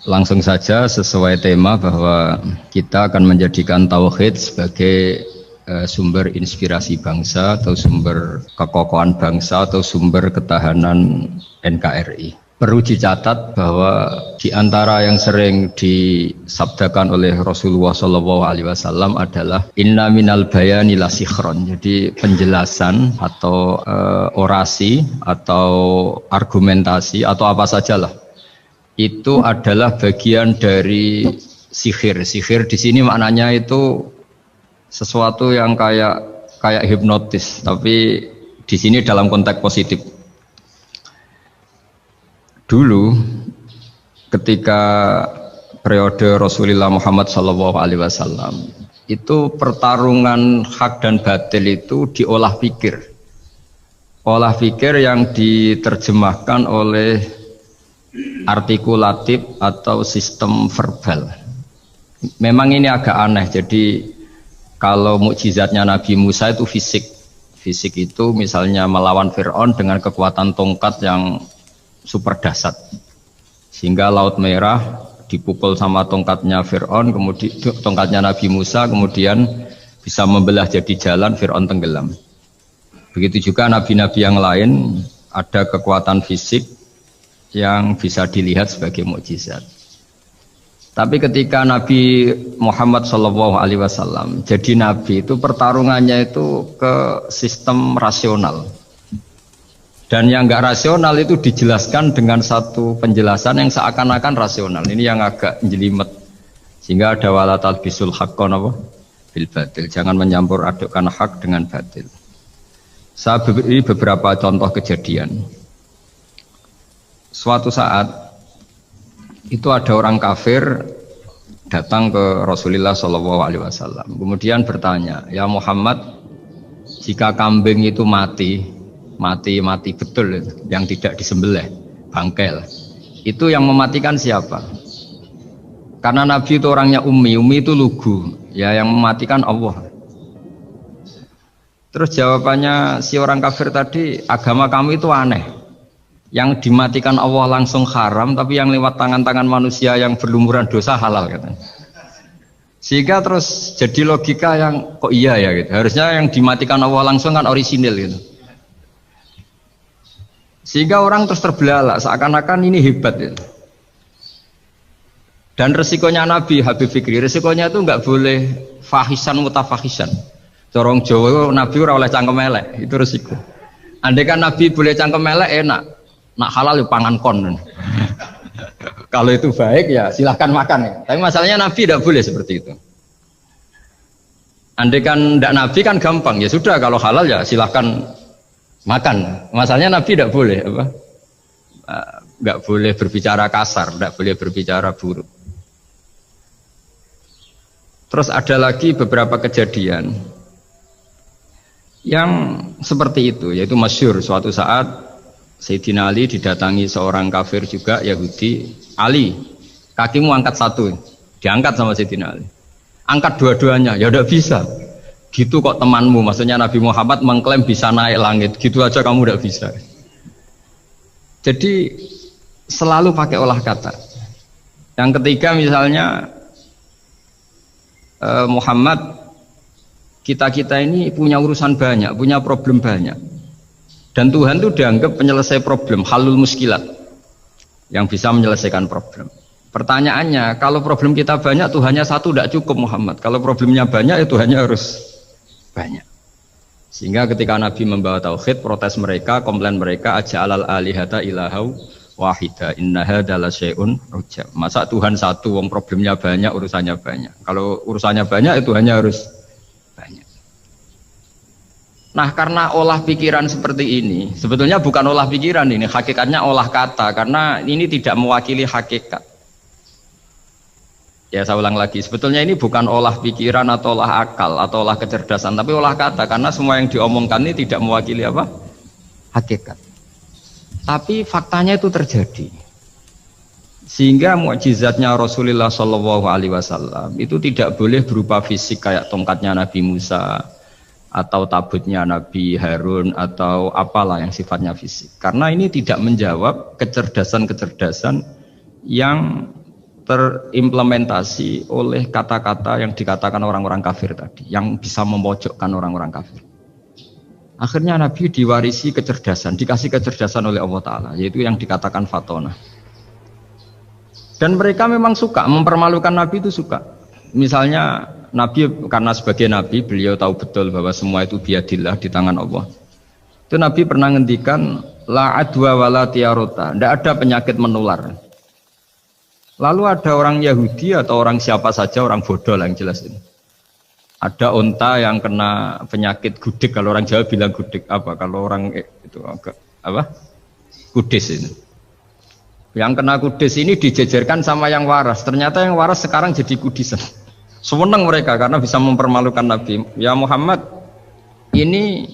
Langsung saja sesuai tema bahwa kita akan menjadikan tauhid sebagai sumber inspirasi bangsa atau sumber kekokohan bangsa atau sumber ketahanan NKRI. Perlu dicatat bahwa di antara yang sering disabdakan oleh Rasulullah SAW adalah inna minal bayani la sikhron. Jadi penjelasan atau orasi atau argumentasi atau apa sajalah itu adalah bagian dari sihir. Sihir di sini maknanya itu sesuatu yang kayak hipnotis, tapi di sini dalam konteks positif. Dulu ketika periode Rasulullah Muhammad SAW itu pertarungan hak dan batil itu diolah pikir. Olah pikir yang diterjemahkan oleh artikulatif atau sistem verbal. Memang ini agak aneh. Jadi kalau mukjizatnya Nabi Musa itu fisik. Fisik itu misalnya melawan Fir'aun dengan kekuatan tongkat yang super dahsyat. Sehingga Laut Merah dipukul sama tongkatnya Fir'aun, kemudian tongkatnya Nabi Musa, kemudian bisa membelah jadi jalan, Fir'aun tenggelam. Begitu juga nabi-nabi yang lain ada kekuatan fisik yang bisa dilihat sebagai mukjizat. Tapi ketika Nabi Muhammad SAW jadi nabi itu pertarungannya itu ke sistem rasional. Dan yang enggak rasional itu dijelaskan dengan satu penjelasan yang seakan-akan rasional. Ini yang agak jelimet. Sehingga ada wala talbisul haqqan bil batil. Jangan menyampur adukkan hak dengan batil. Saya beri beberapa contoh kejadian. Suatu saat itu ada orang kafir datang ke Rasulullah SAW. Kemudian bertanya, ya Muhammad, jika kambing itu mati betul, yang tidak disembelih, bangkel, itu yang mematikan siapa? Karena Nabi itu orangnya ummi itu lugu, ya yang mematikan Allah. Terus jawabannya si orang kafir tadi, agama kamu itu aneh. Yang dimatikan Allah langsung haram, tapi yang lewat tangan-tangan manusia yang berlumuran dosa halal katanya. Sehingga terus jadi logika yang kok iya ya gitu. Harusnya yang dimatikan Allah langsung kan orisinil gitu. Sehingga orang terus terbelalak seakan-akan ini hebat gitu. Dan resikonya Nabi Habib Fikri, resikonya itu nggak boleh fahisan mutafahisan. Corong Jawa Nabi ora oleh cangkem elek, itu resiko. Andai kan Nabi boleh cangkem elek enak. Nak halal ya pangan kon. Kalau itu baik ya silahkan makan ya. Tapi masalahnya Nabi tidak boleh seperti itu. Andai kan tidak Nabi kan gampang ya sudah kalau halal ya silahkan makan. Masalahnya Nabi tidak boleh apa? Nggak boleh berbicara kasar, tidak boleh berbicara buruk. Terus ada lagi beberapa kejadian yang seperti itu, yaitu masyhur suatu saat Sayyidina Ali didatangi seorang kafir juga Yahudi. Ali, kakimu angkat satu, diangkat sama Sayyidina Ali. Angkat dua-duanya, ya udah bisa. Gitu kok temanmu, maksudnya Nabi Muhammad mengklaim bisa naik langit, gitu aja kamu udah bisa. Jadi selalu pakai olah kata. Yang ketiga misalnya Muhammad, kita ini punya urusan banyak, punya problem banyak. Dan Tuhan itu dianggap penyelesai problem, halul muskilat, yang bisa menyelesaikan problem. Pertanyaannya, kalau problem kita banyak, Tuhannya satu tidak cukup Muhammad. Kalau problemnya banyak, ya Tuhannya harus banyak. Sehingga ketika Nabi membawa tauhid, protes mereka, komplain mereka, aja'alal alihata ilahau wahida inna hadza la syai'un ujab. Masa Tuhan satu, wong problemnya banyak, urusannya banyak. Kalau urusannya banyak, ya Tuhannya harus banyak. Nah karena olah pikiran seperti ini, sebetulnya bukan olah pikiran ini, hakikatnya olah kata, karena ini tidak mewakili hakikat. Ya saya ulang lagi, sebetulnya ini bukan olah pikiran atau olah akal atau olah kecerdasan, tapi olah kata, karena semua yang diomongkan ini tidak mewakili apa? Hakikat. Tapi faktanya itu terjadi. Sehingga mukjizatnya Rasulullah SAW itu tidak boleh berupa fisik kayak tongkatnya Nabi Musa, atau tabutnya Nabi Harun atau apalah yang sifatnya fisik. Karena ini tidak menjawab kecerdasan-kecerdasan yang terimplementasi oleh kata-kata yang dikatakan orang-orang kafir tadi, yang bisa memojokkan orang-orang kafir. Akhirnya Nabi diwarisi kecerdasan, dikasih kecerdasan oleh Allah Ta'ala, yaitu yang dikatakan fatona. Dan mereka memang suka, mempermalukan Nabi itu suka. Misalnya Nabi, karena sebagai Nabi, beliau tahu betul bahwa semua itu biadillah, di tangan Allah. Itu Nabi pernah ngendikan, la adwa wala tiarota, tidak ada penyakit menular. Lalu ada orang Yahudi atau orang siapa saja, orang bodoh lah yang jelas ini. Ada unta yang kena penyakit gudik, kalau orang Jawa bilang gudik apa? Kalau orang itu agak apa? Kudis ini. Yang kena kudis ini dijejerkan sama yang waras. Ternyata yang waras sekarang jadi kudisan. Senang mereka karena bisa mempermalukan Nabi. Ya Muhammad, ini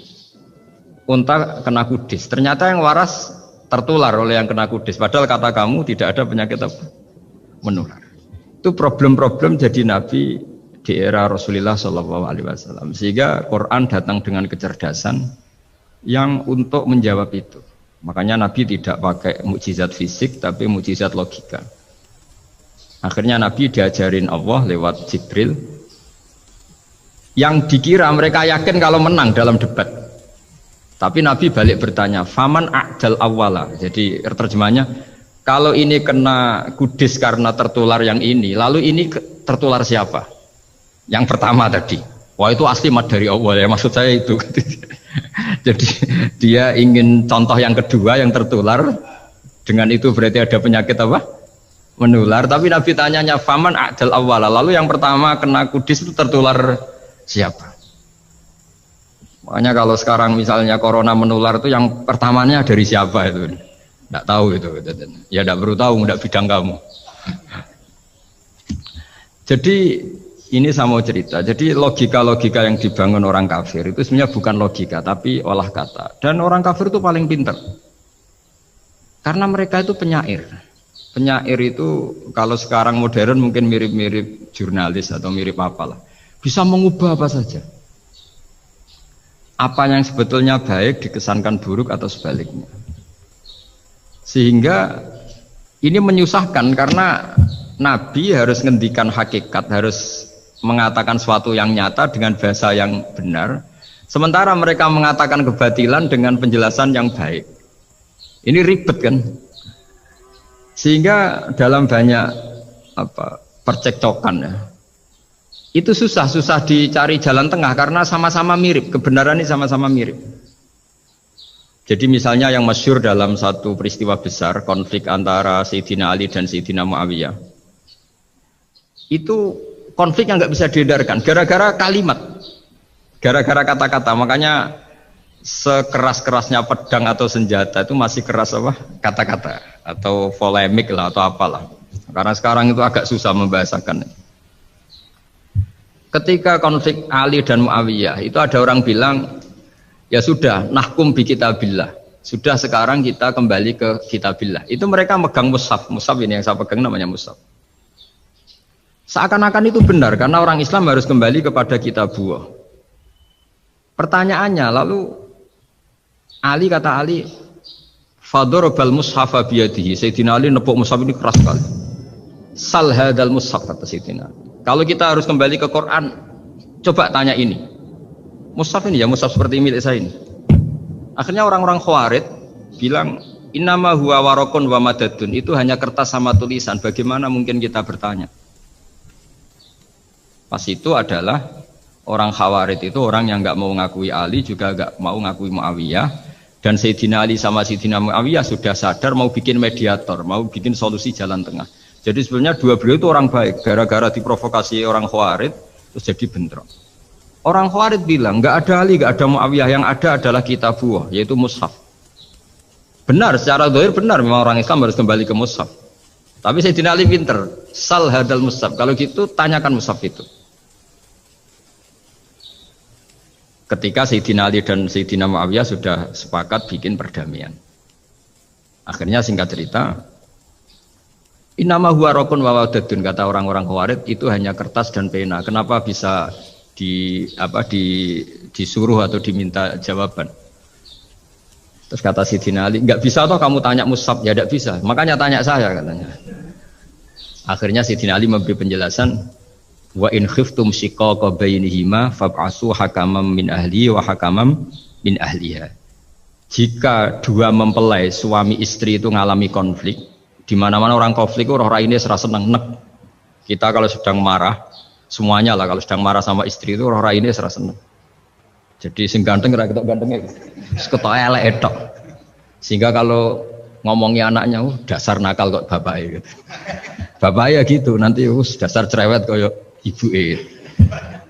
unta kena kudis. Ternyata yang waras tertular oleh yang kena kudis. Padahal kata kamu tidak ada penyakit apa? Menular. Itu problem-problem jadi Nabi di era Rasulullah SAW, sehingga Quran datang dengan kecerdasan yang untuk menjawab itu. Makanya Nabi tidak pakai mukjizat fisik, tapi mukjizat logika. Akhirnya Nabi diajarin Allah lewat Jibril, yang dikira mereka yakin kalau menang dalam debat. Tapi Nabi balik bertanya, faman a'dal awwala. Jadi terjemahnya, kalau ini kena kudis karena tertular yang ini, lalu ini tertular siapa? Yang pertama tadi, wah itu asli mat dari Allah ya, maksud saya itu. Jadi dia ingin contoh yang kedua yang tertular, dengan itu berarti ada penyakit apa? Menular. Tapi Nabi tanyanya faman a'dal awwala, lalu yang pertama kena kudis itu tertular siapa? Makanya kalau sekarang misalnya corona menular itu yang pertamanya dari siapa itu? Tidak tahu itu. Ya tidak perlu tahu, tidak bidang kamu. Jadi ini saya mau cerita. Jadi logika-logika yang dibangun orang kafir itu sebenarnya bukan logika, tapi olah kata. Dan orang kafir itu paling pintar. Karena mereka itu penyair. Penyair itu kalau sekarang modern mungkin mirip-mirip jurnalis atau mirip apalah. Bisa mengubah apa saja. Apa yang sebetulnya baik dikesankan buruk atau sebaliknya. Sehingga ini menyusahkan karena Nabi harus ngendikan hakikat, harus mengatakan sesuatu yang nyata dengan bahasa yang benar, sementara mereka mengatakan kebatilan dengan penjelasan yang baik. Ini ribet kan? Sehingga dalam banyak percekcokan ya, itu susah dicari jalan tengah karena sama-sama mirip, kebenaran ini sama-sama mirip. Jadi misalnya yang masyhur dalam satu peristiwa besar, konflik antara Sayyidina Ali dan Sayyidina Muawiyah, itu konflik yang nggak bisa dihindarkan gara-gara kalimat, gara-gara kata-kata. Makanya sekeras-kerasnya pedang atau senjata itu masih keras apa? Kata-kata atau polemik lah atau apalah. Karena sekarang itu agak susah membahasakan. Ketika konflik Ali dan Muawiyah itu ada orang bilang, ya sudah, nahkum bi kitabillah. Sudah sekarang kita kembali ke kitabillah. Itu mereka megang mushaf. Mushaf ini yang saya pegang namanya mushaf. Seakan-akan itu benar karena orang Islam harus kembali kepada kitabullah. Pertanyaannya lalu Ali kata Ali, fadharabal mushafa biyadihi. Sayyidina Ali nepuk mushaf ini keras sekali. Sal hadal mushaf kata Sayyidina. Kalau kita harus kembali ke Quran, coba tanya ini. Mushaf ini ya, mushaf seperti milik saya ini. Akhirnya orang-orang Khawarij bilang, innama huwa warakun wa madadun. Itu hanya kertas sama tulisan. Bagaimana mungkin kita bertanya? Pas itu adalah orang Khawarij itu orang yang nggak mau ngakui Ali juga nggak mau ngakui Muawiyah, dan Sayyidina Ali sama Sayyidina Muawiyah sudah sadar mau bikin mediator, mau bikin solusi jalan tengah. Jadi sebenarnya dua beliau itu orang baik, gara-gara diprovokasi orang Khawarij terus jadi bentrok. Orang Khawarij bilang nggak ada Ali, nggak ada Muawiyah, yang ada adalah kitabullah, yaitu mushaf. Benar, secara zahir benar, memang orang Islam harus kembali ke mushaf. Tapi Sayyidina Ali pinter, sal hadal mushaf. Kalau gitu tanyakan mushaf itu. Ketika Sayyidina Ali dan Sayyidina Muawiyah sudah sepakat bikin perdamaian. Akhirnya singkat cerita, innama huwa rakun wa wadadun, kata orang-orang Khawarij itu hanya kertas dan pena. Kenapa bisa disuruh atau diminta jawaban? Terus kata Sayyidina Ali, enggak bisa toh kamu tanya mushaf, ya enggak bisa. Makanya tanya saya katanya. Akhirnya Sayyidina Ali memberi penjelasan, wa in khiftum shiqaqa bainihima fab'asu hakamam min ahli wa hakamam min ahliha. Jika dua mempelai suami istri itu ngalami konflik, di mana-mana orang konflik roh raine serasa seneng nek. Kita kalau sedang marah, semuanya lah kalau sedang marah sama istri itu roh raine serasa seneng. Jadi sing ganteng ra ketok gantenge. Ketok elek etok. Sehingga kalau ngomongi anaknya, dasar nakal kok bapaknya gitu. Bapaknya gitu, nanti dasar cerewet koyo ibu.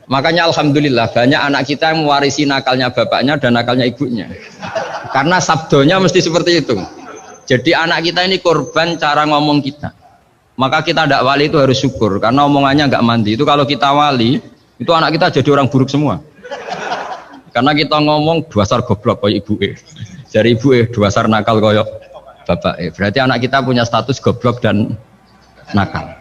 Makanya alhamdulillah banyak anak kita yang mewarisi nakalnya bapaknya dan nakalnya ibunya. Karena sabdonya mesti seperti itu. Jadi anak kita ini korban cara ngomong kita. Maka kita tidak wali itu harus syukur karena omongannya nggak mandi. Itu kalau kita wali, itu anak kita jadi orang buruk semua. Karena kita ngomong dasar goblok koyo ibu. Dari ibu dasar nakal koyo bapak. Berarti anak kita punya status goblok dan nakal.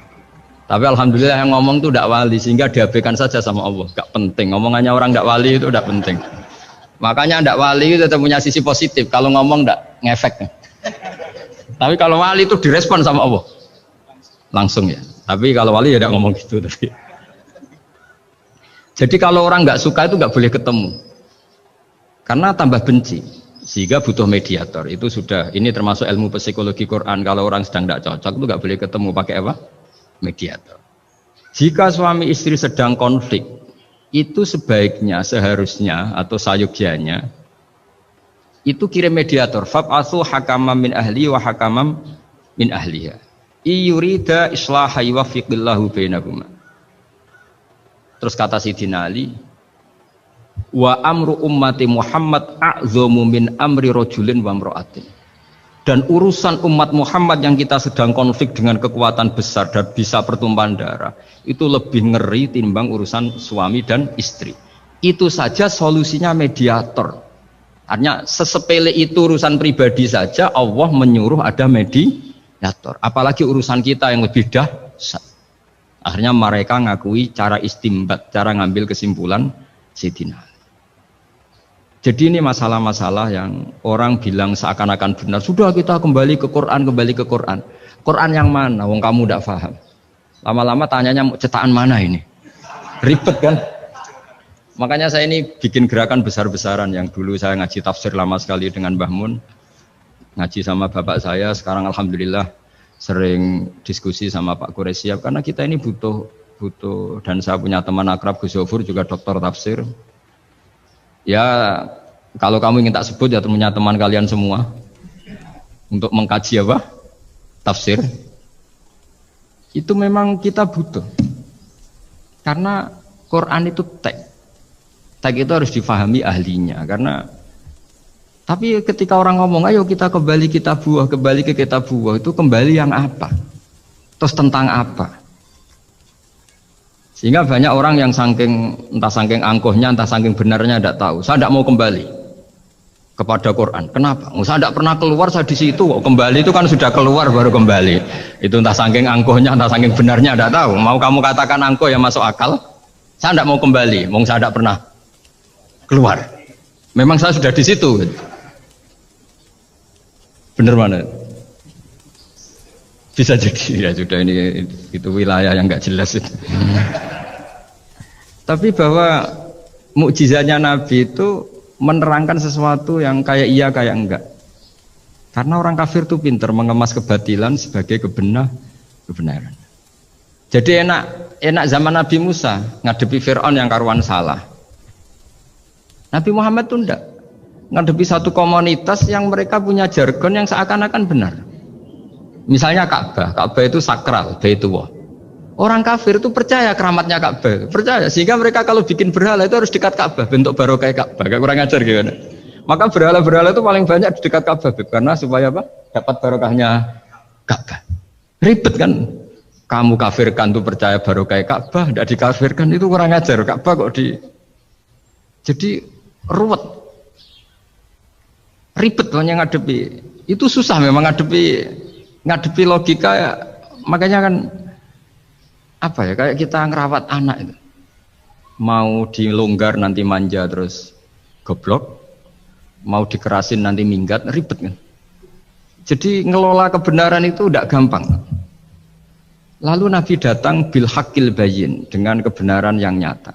Tapi alhamdulillah yang ngomong itu tidak wali sehingga diabaikan saja sama Allah. Gak penting. Omongannya orang tidak wali itu tidak penting. Makanya tidak wali itu tetap punya sisi positif. Kalau ngomong tidak ngefek. Tapi kalau wali itu direspon sama Allah. Langsung ya. Tapi kalau wali ya tidak ngomong gitu. Tapi. Jadi kalau orang nggak suka itu nggak boleh ketemu. Karena tambah benci. Sehingga butuh mediator. Itu sudah. Ini termasuk ilmu psikologi Quran. Kalau orang sedang tidak cocok itu nggak boleh ketemu. Pakai apa? Mediator. Jika suami istri sedang konflik, itu sebaiknya, seharusnya atau sayugyanya itu kirim mediator. Fab'atsu hakamam min ahli wa hakamam min ahliha. Iyurida islaha yuwaffiqillahu bainahuma. Terus kata Sayyidina Ali, wa amru ummati Muhammad a'dhamu min amri rajulin wa imra'atin. Dan urusan umat Muhammad yang kita sedang konflik dengan kekuatan besar dan bisa pertumpahan darah itu lebih ngeri timbang urusan suami dan istri. Itu saja solusinya mediator. Artinya sesepele itu urusan pribadi saja Allah menyuruh ada mediator. Apalagi urusan kita yang lebih dahsyat. Akhirnya mereka ngakui cara istimbat, cara ngambil kesimpulan Sayyidina. Jadi ini masalah-masalah yang orang bilang seakan-akan benar. Sudah kita kembali ke Quran, kembali ke Quran. Quran yang mana? Wong kamu tidak paham. Lama-lama tanyanya cetakan mana ini? Ribet kan? Makanya saya ini bikin gerakan besar-besaran yang dulu saya ngaji tafsir lama sekali dengan Mbah Mun. Ngaji sama bapak saya, sekarang alhamdulillah sering diskusi sama Pak Quraisyab. Karena kita ini butuh dan saya punya teman akrab Gus Zofur juga doktor tafsir. Ya kalau kamu ingin tak sebut ya punya teman kalian semua untuk mengkaji apa? Tafsir. Itu memang kita butuh. Karena Quran itu teks. Teks itu harus difahami ahlinya karena tapi ketika orang ngomong ayo kita kembali kitabullah, kembali ke kitabullah itu kembali yang apa? Terus tentang apa? Sehingga banyak orang yang entah saking angkuhnya, entah saking benarnya tidak tahu. Saya tidak mau kembali kepada Quran. Kenapa? Saya tidak pernah keluar, saya di situ. Kembali itu kan sudah keluar baru kembali. Itu entah saking angkuhnya, entah saking benarnya tidak tahu. Mau kamu katakan angkuh yang masuk akal? Saya tidak mau kembali. Saya tidak pernah keluar. Memang saya sudah di situ. Benar mana? Bisa jadi ya sudah ini itu wilayah yang nggak jelas itu. Tapi bahwa mukjizatnya Nabi itu menerangkan sesuatu yang kayak iya kayak enggak. Karena orang kafir itu pintar mengemas kebatilan sebagai kebenaran. Jadi enak zaman Nabi Musa ngadepi Fir'aun yang karuan salah. Nabi Muhammad itu enggak ngadepi satu komunitas yang mereka punya jargon yang seakan-akan benar. Misalnya Ka'bah itu sakral, Baitullah. Orang kafir itu percaya keramatnya Ka'bah, percaya sehingga mereka kalau bikin berhala itu harus dekat Ka'bah, bentuk barokah Ka'bah. Gak kurang ajar gimana? Maka berhala-berhala itu paling banyak di dekat Ka'bah karena supaya apa? Dapat barokahnya Ka'bah. Ribet kan? Kamu kafirkan tuh percaya barokah Ka'bah, tidak dikafirkan itu kurang ajar. Ka'bah kok jadi ruwet. Ribet banyak ngadepi. Itu susah memang ngadepi logika ya. Makanya kan apa ya kayak kita ngerawat anak itu mau dilonggar nanti manja terus goblok, mau dikerasin nanti minggat, ribet kan. Jadi ngelola kebenaran itu tidak gampang. Lalu Nabi datang bil haqqil bayyin, dengan kebenaran yang nyata.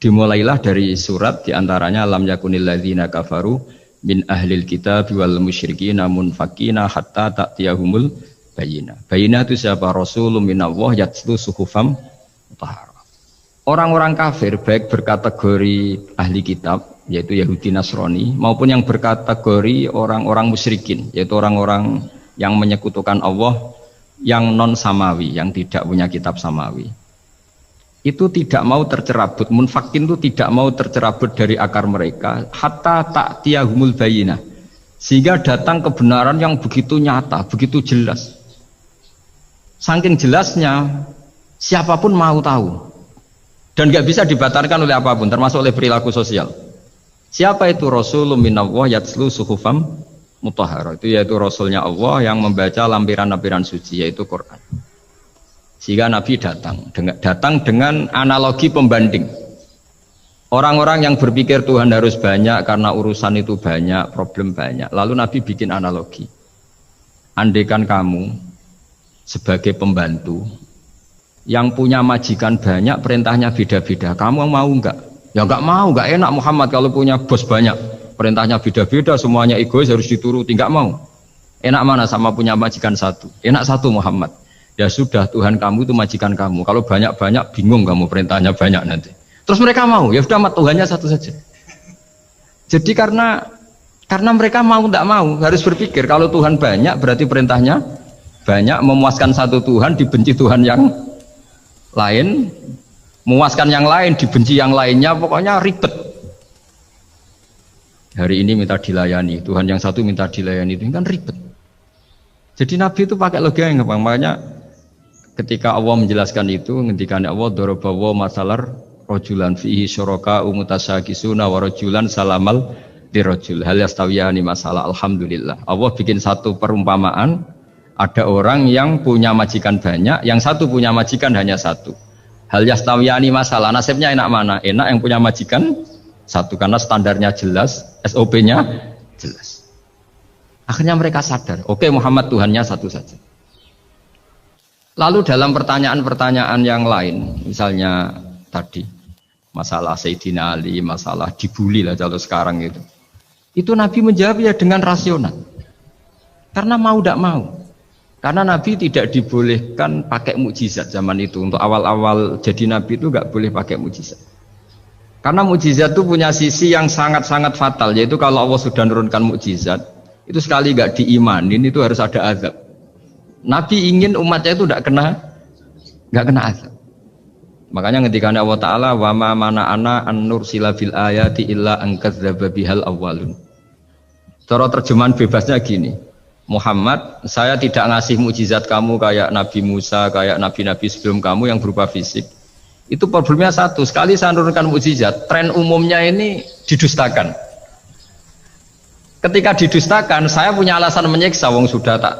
Dimulailah dari surat diantaranya lam yakunil ladzina kafaru min ahlil kitab wal musyrikin munfakina hatta ta'tiyahumul bayyinah. Bayyinah itu siapa? Rasulun minallah yatlu suhufam mutahharah. Orang-orang kafir baik berkategori ahli kitab yaitu Yahudi Nasrani maupun yang berkategori orang-orang musyrikin yaitu orang-orang yang menyekutukan Allah yang non samawi, yang tidak punya kitab samawi, itu tidak mau tercerabut. Munfakin itu tidak mau tercerabut dari akar mereka hatta ta'tiyahumul bayyinah, sehingga datang kebenaran yang begitu nyata, begitu jelas. Saking jelasnya siapapun mau tahu dan nggak bisa dibatalkan oleh apapun, termasuk oleh perilaku sosial. Siapa itu? Rasulun minallah yatlu suhufam mutahharah, itu yaitu Rasulnya Allah yang membaca lampiran-lampiran suci, yaitu Quran. Sehingga Nabi datang dengan analogi pembanding. Orang-orang yang berpikir Tuhan harus banyak karena urusan itu banyak, problem banyak. Lalu Nabi bikin analogi. Andaikan kamu sebagai pembantu yang punya majikan banyak, perintahnya beda-beda, kamu mau enggak? Ya enggak mau, enggak enak Muhammad kalau punya bos banyak. Perintahnya beda-beda, semuanya egois harus dituruti, enggak mau. Enak mana sama punya majikan satu? Enak satu Muhammad. Ya sudah, Tuhan kamu itu majikan kamu. Kalau banyak-banyak bingung kamu, perintahnya banyak nanti. Terus mereka mau, ya sudah Tuhannya satu saja. Jadi karena mereka mau enggak mau, harus berpikir kalau Tuhan banyak berarti perintahnya banyak, memuaskan satu Tuhan dibenci Tuhan yang lain, memuaskan yang lain dibenci yang lainnya, pokoknya ribet. Hari ini minta dilayani, Tuhan yang satu minta dilayani, itu kan ribet. Jadi Nabi itu pakai logika yang gampang. Makanya ketika Allah menjelaskan itu, ketika Allah dorobawa masalar rojulan fihi syuraka umutasakisuna warojulan salamal dirojul hal yastawiyani masalah. Alhamdulillah Allah bikin satu perumpamaan, ada orang yang punya majikan banyak, yang satu punya majikan hanya satu. Hal yastawiyani masalah, nasibnya enak mana? Enak yang punya majikan satu, karena standarnya jelas, SOP-nya jelas. Akhirnya mereka sadar, oke, Muhammad Tuhannya satu saja. Lalu dalam pertanyaan-pertanyaan yang lain, misalnya tadi masalah Sayyidina Ali, masalah dibully lah kalau sekarang itu Nabi menjawab ya dengan rasional. Karena mau tidak mau. Karena Nabi tidak dibolehkan pakai mukjizat zaman itu. Untuk awal-awal jadi Nabi itu nggak boleh pakai mukjizat. Karena mukjizat itu punya sisi yang sangat-sangat fatal, yaitu kalau Allah sudah menurunkan mukjizat, itu sekali nggak diimanin itu harus ada azab. Nabi ingin umatnya itu nggak kena azab. Makanya ketika Allah Taala wa ma mana ana an nursila bil ayati illa an kadzdzaba bihal awwalun. Cara terjemahan bebasnya gini, Muhammad, saya tidak ngasih mukjizat kamu kayak Nabi Musa, kayak nabi-nabi sebelum kamu yang berupa fisik. Itu problemnya satu, sekali saya menurunkan mukjizat, tren umumnya ini didustakan. Ketika didustakan, saya punya alasan menyiksa, wong sudah tak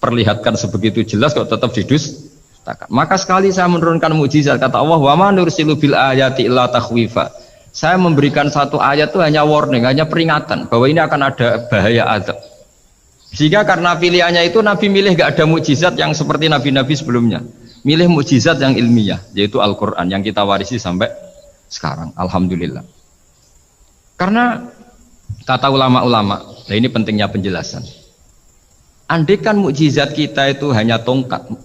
perlihatkan sebegitu jelas kok tetap didustakan. Maka sekali saya menurunkan mukjizat, kata Allah, wa ma nursilu bil ayati illa takhwifa. Saya memberikan satu ayat itu hanya warning, hanya peringatan bahwa ini akan ada bahaya azab. Sehingga karena pilihannya itu Nabi milih gak ada mukjizat yang seperti nabi-nabi sebelumnya. Milih mukjizat yang ilmiah, yaitu Al-Quran yang kita warisi sampai sekarang. Alhamdulillah. Karena kata ulama-ulama, nah ini pentingnya penjelasan. Andaikan mukjizat kita itu hanya tongkat,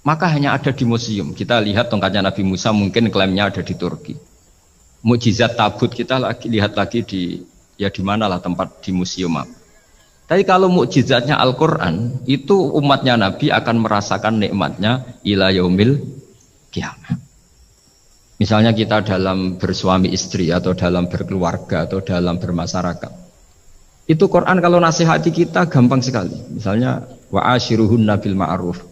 maka hanya ada di museum. Kita lihat tongkatnya Nabi Musa, mungkin klaimnya ada di Turki. Mukjizat tabut kita lihat lagi di mana lah tempat di museum apa. Tapi kalau mukjizatnya Al-Quran, itu umatnya Nabi akan merasakan nikmatnya ila yaumil kiamat. Misalnya kita dalam bersuami istri, atau dalam berkeluarga, atau dalam bermasyarakat. Itu Quran kalau nasihati kita gampang sekali. Misalnya, wa ashiruhunna bil ma'ruf,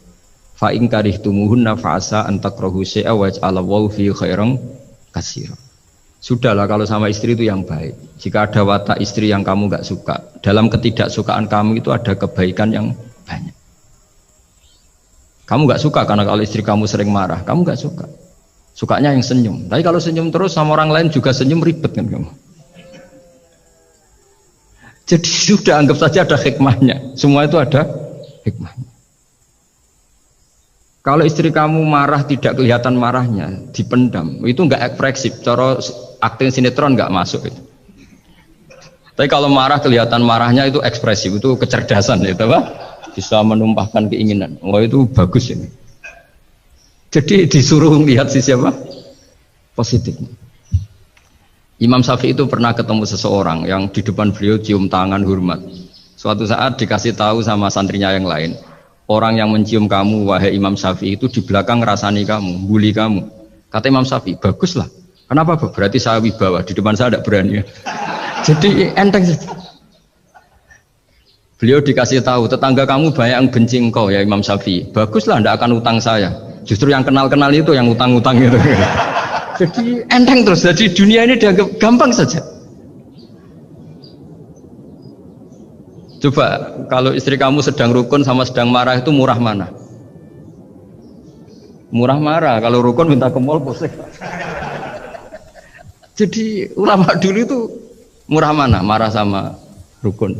fa in karihtumuhunna fa asa an takrahu syai'a wa yaj'alallahu fi khairan katsira. Sudahlah kalau sama istri itu yang baik. Jika ada watak istri yang kamu nggak suka, dalam ketidaksukaan kamu itu ada kebaikan yang banyak. Kamu nggak suka karena kalau istri kamu sering marah, kamu nggak suka. Sukanya yang senyum. Tapi kalau senyum terus sama orang lain juga senyum, ribet kan kamu. Jadi sudah anggap saja ada hikmahnya. Semua itu ada hikmahnya. Kalau istri kamu marah tidak kelihatan marahnya, dipendam, itu enggak ekspresif. Cara akting sinetron enggak masuk itu. Tapi kalau marah kelihatan marahnya itu ekspresif, itu kecerdasan itu Pak. Bisa menumpahkan keinginan. Wah itu bagus ini. Jadi disuruh lihat sisi apa? Positifnya. Imam Syafi'i itu pernah ketemu seseorang yang di depan beliau cium tangan hormat. Suatu saat dikasih tahu sama santrinya yang lain, orang yang mencium kamu wahai Imam Syafi'i itu di belakang ngerasani kamu, bully kamu. Kata Imam Syafi'i, baguslah. Kenapa? Berarti saya wibawa, di depan saya tidak berani. Jadi enteng saja. Beliau dikasih tahu, tetangga kamu banyak yang benci engkau ya Imam Syafi'i. Baguslah, tidak akan utang saya. Justru yang kenal-kenal itu yang utang-utang itu. Jadi enteng terus. Jadi dunia ini dianggap gampang saja. Coba kalau istri kamu sedang rukun sama sedang marah itu murah mana? Murah marah. Kalau rukun minta ke mall pusing. Jadi ulama dulu itu murah mana? Marah sama rukun.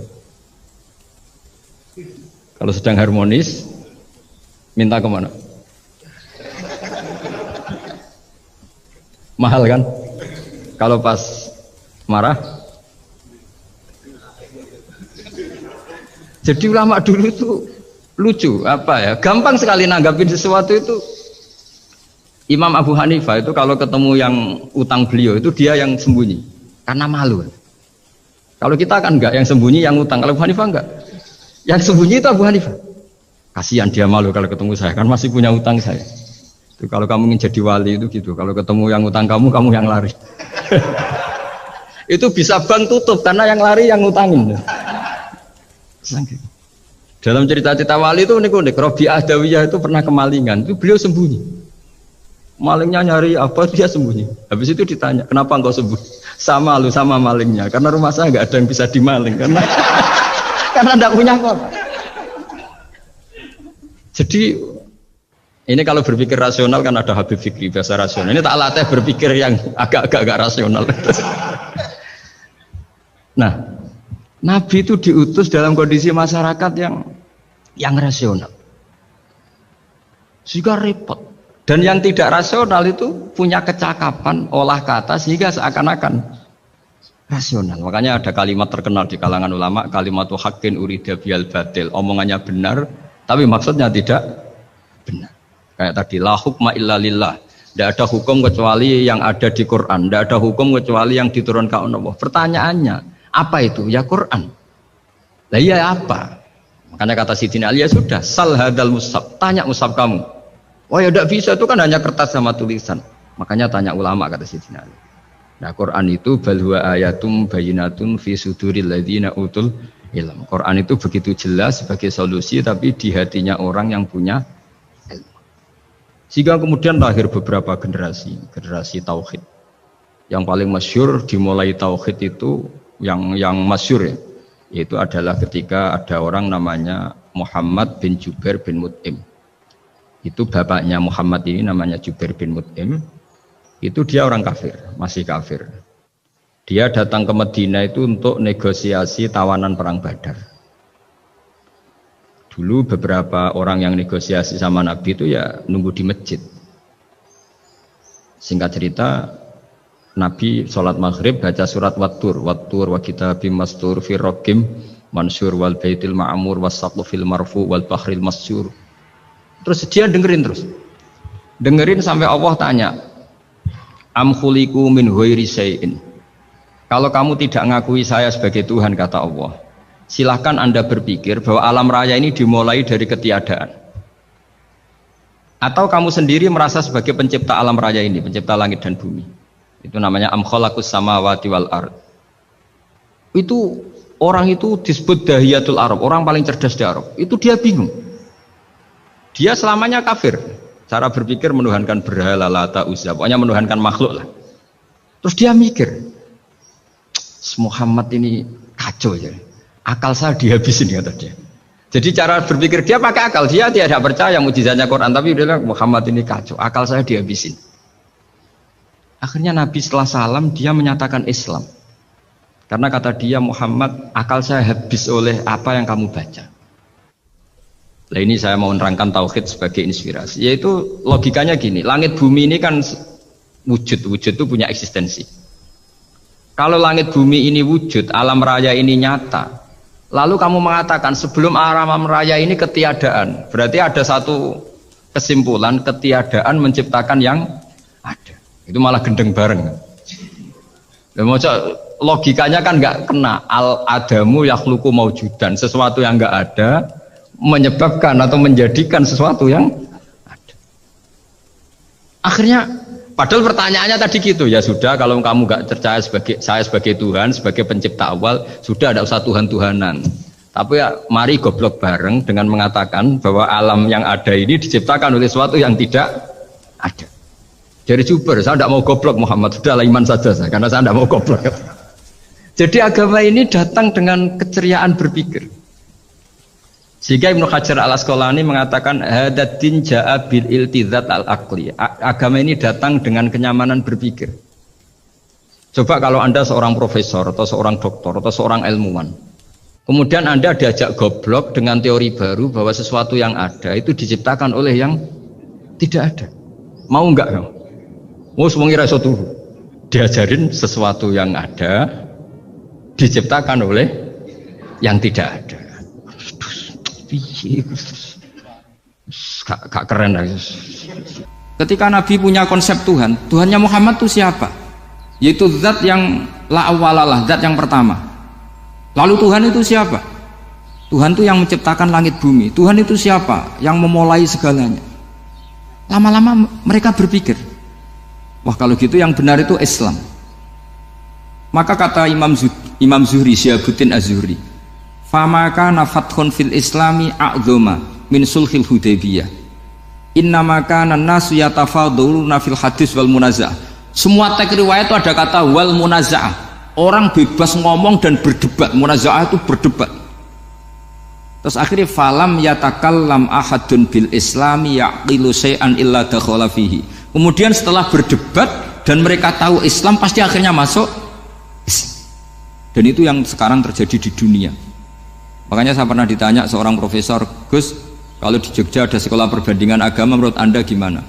Kalau sedang harmonis, minta kemana? Mahal kan? Kalau pas marah? Jadi ulama dulu itu lucu, apa ya? Gampang sekali nanggapin sesuatu itu. Imam Abu Hanifah itu kalau ketemu yang utang beliau itu dia yang sembunyi, karena malu. Kalau kita kan enggak yang sembunyi, yang utang. Kalau Abu Hanifah enggak. Yang sembunyi itu Abu Hanifah. Kasihan dia malu kalau ketemu saya, kan masih punya utang saya. Itu kalau kamu ingin jadi wali itu gitu. Kalau ketemu yang utang kamu yang lari. Itu bisa bank tutup karena yang lari yang utangin. Dalam cerita-cerita wali itu unik-unik. Rabi'ah Adawiyah itu pernah kemalingan, itu beliau sembunyi. Malingnya nyari apa, dia sembunyi. Habis itu ditanya, kenapa engkau sembunyi? Sama lu sama malingnya, karena rumah saya nggak ada yang bisa dimaling karena karena tidak punya kok. Jadi ini kalau berpikir rasional kan ada Habib Fikri bahasa rasional. Ini tak latih berpikir yang agak-agak rasional. Nah, Nabi itu diutus dalam kondisi masyarakat yang rasional. Sehingga repot. Dan yang tidak rasional itu punya kecakapan olah kata sehingga seakan-akan rasional. Makanya ada kalimat terkenal di kalangan ulama, kalimatu haqqin urida biyal batil. Omongannya benar, tapi maksudnya tidak benar. Kayak tadi, la hukma illa lillah. Tidak ada hukum kecuali yang ada di Quran. Tidak ada hukum kecuali yang diturunkan Allah. Pertanyaannya, apa itu? Ya Quran. Lah iya apa? Makanya kata Sidina Ali, ya sudah, sal hadal mushaf. Tanya mushaf kamu. Oh ya tidak bisa, itu kan hanya kertas sama tulisan. Makanya tanya ulama kata Sidina Ali. Nah Quran itu bal huwa ayatum bayyinatun fi suduril ladzina utul ilm. Quran itu begitu jelas sebagai solusi tapi di hatinya orang yang punya ilmu. Sehingga kemudian lahir beberapa generasi tauhid. Yang paling masyhur dimulai tauhid itu yang masyhur ya, yaitu adalah ketika ada orang namanya Muhammad bin Jubair bin Mut'im. Itu bapaknya Muhammad ini namanya Jubair bin Mut'im. Itu dia orang kafir, masih kafir. Dia datang ke Madinah itu untuk negosiasi tawanan perang Badar. Dulu beberapa orang yang negosiasi sama Nabi itu ya nunggu di masjid. Singkat cerita, Nabi sholat maghrib baca surat Wattur wa kitabim mastur fi raqim mansur wal baitil ma'mur was-saqfu fil marfu wal bahril masyur. Terus dia dengerin sampai Allah tanya, am khuliqu min ghairi syai'in. Kalau kamu tidak ngakui saya sebagai Tuhan kata Allah, silahkan Anda berpikir bahwa alam raya ini dimulai dari ketiadaan. Atau kamu sendiri merasa sebagai pencipta alam raya ini, pencipta langit dan bumi. Itu namanya am khalaqus samawati wal ard. Itu orang itu disebut dahiyatul Arab, orang paling cerdas di Arab. Itu dia bingung. Dia selamanya kafir. Cara berpikir menuhankan berhala, Lata, Uzza, pokoknya menuhankan makhluk lah. Terus dia mikir, Muhammad ini kacau ya. Akal saya dihabisin kata dia. Jadi cara berpikir dia pakai akal. Dia tidak percaya mukjizatnya Quran, tapi dia bilang Muhammad ini kacau. Akal saya dihabisin. Akhirnya Nabi setelah salam dia menyatakan Islam. Karena kata dia Muhammad, akal saya habis oleh apa yang kamu baca. Nah ini saya mau menerangkan tauhid sebagai inspirasi. Yaitu logikanya gini, langit bumi ini kan wujud itu punya eksistensi. Kalau langit bumi ini wujud, alam raya ini nyata, lalu kamu mengatakan sebelum alam raya ini ketiadaan, berarti ada satu kesimpulan ketiadaan menciptakan yang ada. Itu malah gendeng bareng. Logikanya kan nggak kena. Al adamu yakhluqu maujudan, sesuatu yang nggak ada menyebabkan atau menjadikan sesuatu yang ada. Akhirnya padahal pertanyaannya tadi gitu, ya sudah kalau kamu nggak percaya saya sebagai Tuhan, sebagai pencipta awal, sudah ada usah Tuhan-Tuhanan. Tapi ya mari goblok bareng dengan mengatakan bahwa alam yang ada ini diciptakan oleh sesuatu yang tidak ada. Dari Juber, saya tidak mau goblok Muhammad, sudah iman saja saya, karena saya tidak mau goblok. Jadi agama ini datang dengan keceriaan berpikir. Sehingga Ibnu Hajar al-Asqalani mengatakan hadatin ja'a bil iltizat al-aqli. Agama ini datang dengan kenyamanan berpikir. Coba kalau Anda seorang profesor atau seorang doktor atau seorang ilmuwan, kemudian Anda diajak goblok dengan teori baru bahwa sesuatu yang ada itu diciptakan oleh yang tidak ada. Mau enggak kamu? Mau semuanya rasa turu. Diajarin sesuatu yang ada diciptakan oleh yang tidak ada. Gak keren lagi. Ketika Nabi punya konsep Tuhan, Tuhannya Muhammad itu siapa? Yaitu zat yang la awalalah, zat yang pertama. Lalu Tuhan itu siapa? Tuhan itu yang menciptakan langit bumi. Tuhan itu siapa? Yang memulai segalanya. Lama-lama mereka berpikir, wah kalau gitu yang benar itu Islam. Maka kata Imam Zuhri, Syihabuddin Az-Zuhri, fama kana fathun fil islami a'dhama min sulhil hudaybiyah innama kana nasu yatafadhaluna fil hadis wal munaza'ah. Semua teks riwayat itu ada kata wal munaza'ah, orang bebas ngomong dan berdebat. Munaza'ah itu berdebat. Terus akhirnya falam yatakallam ahadun bil islami yaqilu syai'an illa dakhala fihi. Kemudian setelah berdebat dan mereka tahu Islam, pasti akhirnya masuk Islam. Dan itu yang sekarang terjadi di dunia. Makanya saya pernah ditanya seorang profesor, Gus, kalau di Jogja ada sekolah perbandingan agama, menurut Anda gimana?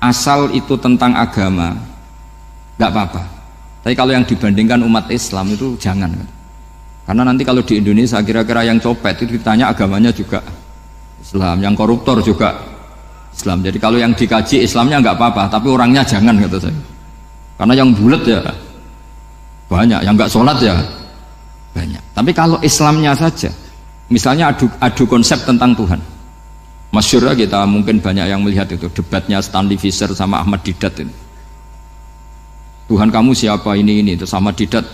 Asal itu tentang agama, nggak apa-apa. Tapi kalau yang dibandingkan umat Islam itu jangan. Karena nanti kalau di Indonesia kira-kira yang copet itu ditanya agamanya juga Islam, yang koruptor juga Islam. Jadi kalau yang dikaji Islamnya nggak apa-apa, tapi orangnya jangan, kata saya. Karena yang bulat ya banyak, yang nggak sholat ya banyak. Tapi kalau Islamnya saja, misalnya adu konsep tentang Tuhan, masyhur kita mungkin banyak yang melihat itu debatnya Stanley Fischer sama Ahmad Didat ini. Tuhan kamu siapa ini itu sama Didat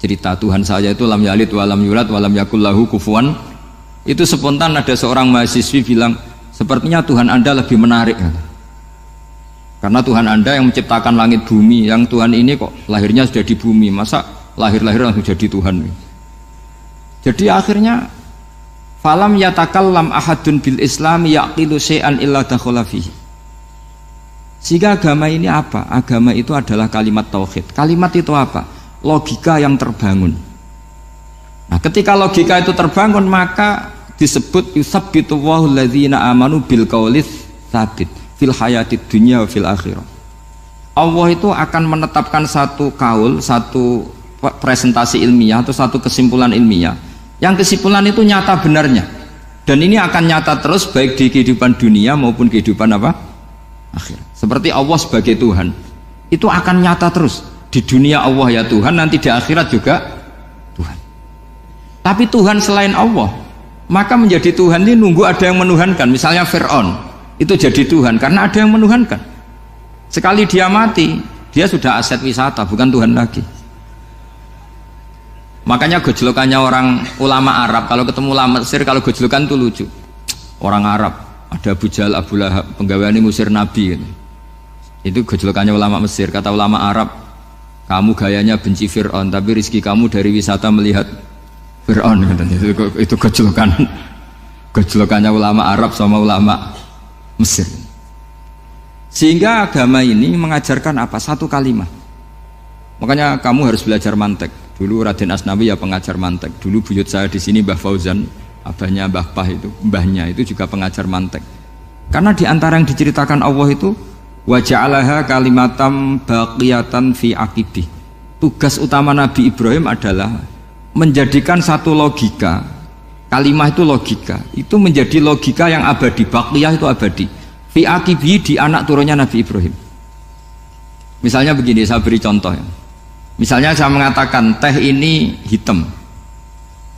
cerita Tuhan saya itu lam yalid walam yulad walam yakul lahu kufuwan. Itu spontan ada seorang mahasiswi bilang, sepertinya Tuhan Anda lebih menarik karena Tuhan Anda yang menciptakan langit bumi, yang Tuhan ini kok lahirnya sudah di bumi, masa lahir-lahir langsung jadi Tuhan. Jadi akhirnya falam yatakallam ahadun bil islami yaqilu syai'an illa dakhala fihi. Sehingga agama ini apa? Agama itu adalah kalimat tauhid. Kalimat itu apa? Logika yang terbangun. Nah, ketika logika itu terbangun, maka disebut yusabbitu Allahu alladzina amanu bil qaulis tsabit fil hayatid dunya wa fil akhirah. Allah itu akan menetapkan satu kaul, satu presentasi ilmiah atau satu kesimpulan ilmiah. Yang kesimpulan itu nyata benarnya. Dan ini akan nyata terus baik di kehidupan dunia maupun kehidupan apa? Akhirat. Seperti Allah sebagai Tuhan. Itu akan nyata terus. Di dunia Allah ya Tuhan, nanti di akhirat juga Tuhan. Tapi Tuhan selain Allah, maka menjadi Tuhan ini nunggu ada yang menuhankan. Misalnya Fir'aun, itu jadi Tuhan karena ada yang menuhankan. Sekali dia mati, dia sudah aset wisata, bukan Tuhan lagi. Makanya gojlokannya orang ulama Arab, kalau ketemu ulama Mesir, kalau gojlokan itu lucu. Orang Arab, ada Abu Jahal, Abu Lahab, penggaweane musir Nabi gitu. Itu gojlokannya ulama Mesir. Kata ulama Arab, kamu gayanya benci Fir'aun, tapi rizki kamu dari wisata melihat Fir'aun. Itu gojlokannya ulama Arab sama ulama Mesir. Sehingga agama ini mengajarkan apa? Satu kalimat. Makanya kamu harus belajar mantek. Dulu Raden Asnawi ya pengajar mantek. Dulu buyut saya di sini Mbah Fauzan abahnya Mbah Pah itu, mbahnya itu juga pengajar mantek. Karena di antara yang diceritakan Allah itu wa ja'alaha kalimatam baqiyatan fi aqibih. Tugas utama Nabi Ibrahim adalah menjadikan satu logika, kalimah itu logika, itu menjadi logika yang abadi, baqiyah itu abadi. Fi aqibih, di anak turunnya Nabi Ibrahim. Misalnya begini, saya beri contoh ya. Misalnya saya mengatakan teh ini hitam,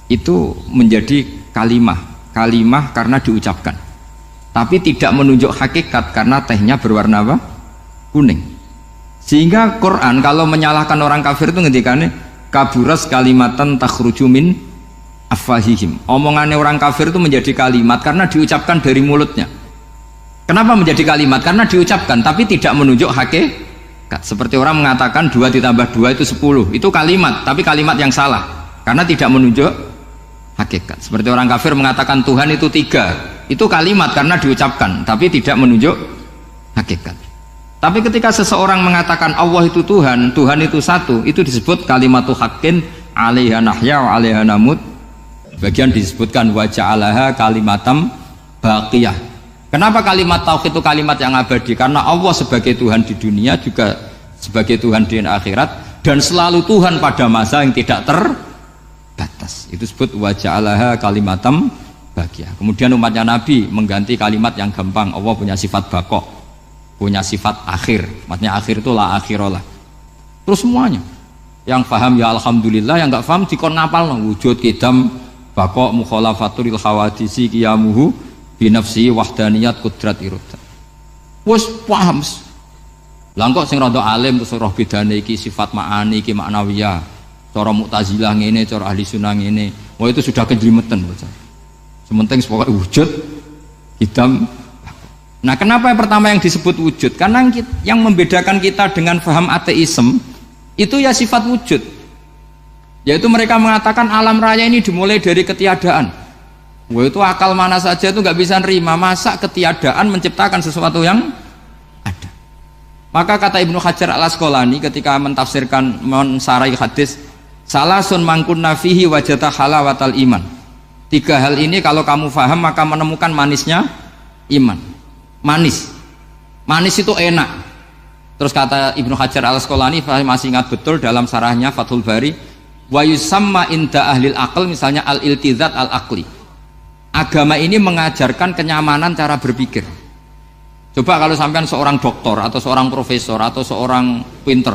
itu menjadi kalimah karena diucapkan, tapi tidak menunjuk hakikat karena tehnya berwarna apa? Kuning. Sehingga Quran kalau menyalahkan orang kafir itu ngendikannya kaburas kalimatan takhruju min afwahihim. Omongannya orang kafir itu menjadi kalimat karena diucapkan dari mulutnya. Kenapa menjadi kalimat? Karena diucapkan tapi tidak menunjuk hakikat. Seperti orang mengatakan 2 ditambah 2 itu 10, itu kalimat, tapi kalimat yang salah karena tidak menunjuk hakikat. Seperti orang kafir mengatakan Tuhan itu 3, itu kalimat karena diucapkan tapi tidak menunjuk hakikat. Tapi ketika seseorang mengatakan Allah itu Tuhan, Tuhan itu satu, itu disebut kalimatu haqqin 'alaiha nahya wa 'alaiha namut. Bagian disebutkan wa ja'alaha kalimatam baqiyah. Kenapa kalimat tauhid itu kalimat yang abadi? Karena Allah sebagai Tuhan di dunia juga sebagai Tuhan di akhirat, dan selalu Tuhan pada masa yang tidak terbatas. Itu disebut wa ja'alaha kalimatam baqiyah. Kemudian umatnya Nabi mengganti kalimat yang gampang. Allah punya sifat baqo, punya sifat akhir. Maksudnya akhir itu la akhirolah. Terus semuanya. Yang paham ya alhamdulillah, yang enggak paham dikon ngapal wujud kidam baqo mukhalafatul khawadisi qiyamuhu binafsi wahdaniyat kudrat irodat. Wes paham. Lah kok sing rada alim terus roh bedane iki sifat ma'ani iki maknawiyah. Cara Mu'tazilah ngene, cara ahli sunnah ngene. Wah itu sudah kejlimetan bocah. Sementing pokoknya wujud hitam. Nah, kenapa yang pertama yang disebut wujud? Karena yang membedakan kita dengan paham ateisme itu ya sifat wujud. Yaitu mereka mengatakan alam raya ini dimulai dari ketiadaan. Wah itu akal mana saja itu nggak bisa nerima, masa ketiadaan menciptakan sesuatu yang ada. Maka kata Ibnu Hajar al-Asqalani ketika mentafsirkan mensarai hadis salasun mangkunna fihi wajata halawatal iman. 3 hal ini kalau kamu faham maka menemukan manisnya iman. Manis itu enak. Terus kata Ibnu Hajar al-Asqalani, saya masih ingat betul dalam sarahnya Fathul Bari, wa yusamma inda ahlil aql, misalnya al-iltizat al-aqli. Agama ini mengajarkan kenyamanan cara berpikir. Coba kalau sampean seorang doktor atau seorang profesor atau seorang pinter,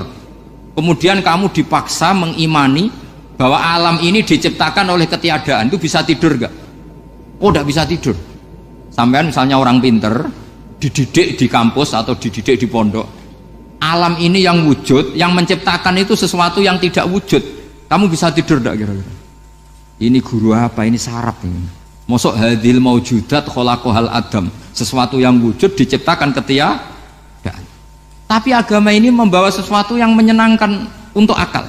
kemudian kamu dipaksa mengimani bahwa alam ini diciptakan oleh ketiadaan, itu bisa tidur gak? Oh tidak bisa tidur. Sampean misalnya orang pinter dididik di kampus atau dididik di pondok, alam ini yang wujud, yang menciptakan itu sesuatu yang tidak wujud, kamu bisa tidur gak kira-kira? Ini guru apa? Ini sarap ini. Mosok hadil maujudat khalaqahal adam, sesuatu yang wujud diciptakan ketiadaan. Tapi agama ini membawa sesuatu yang menyenangkan untuk akal,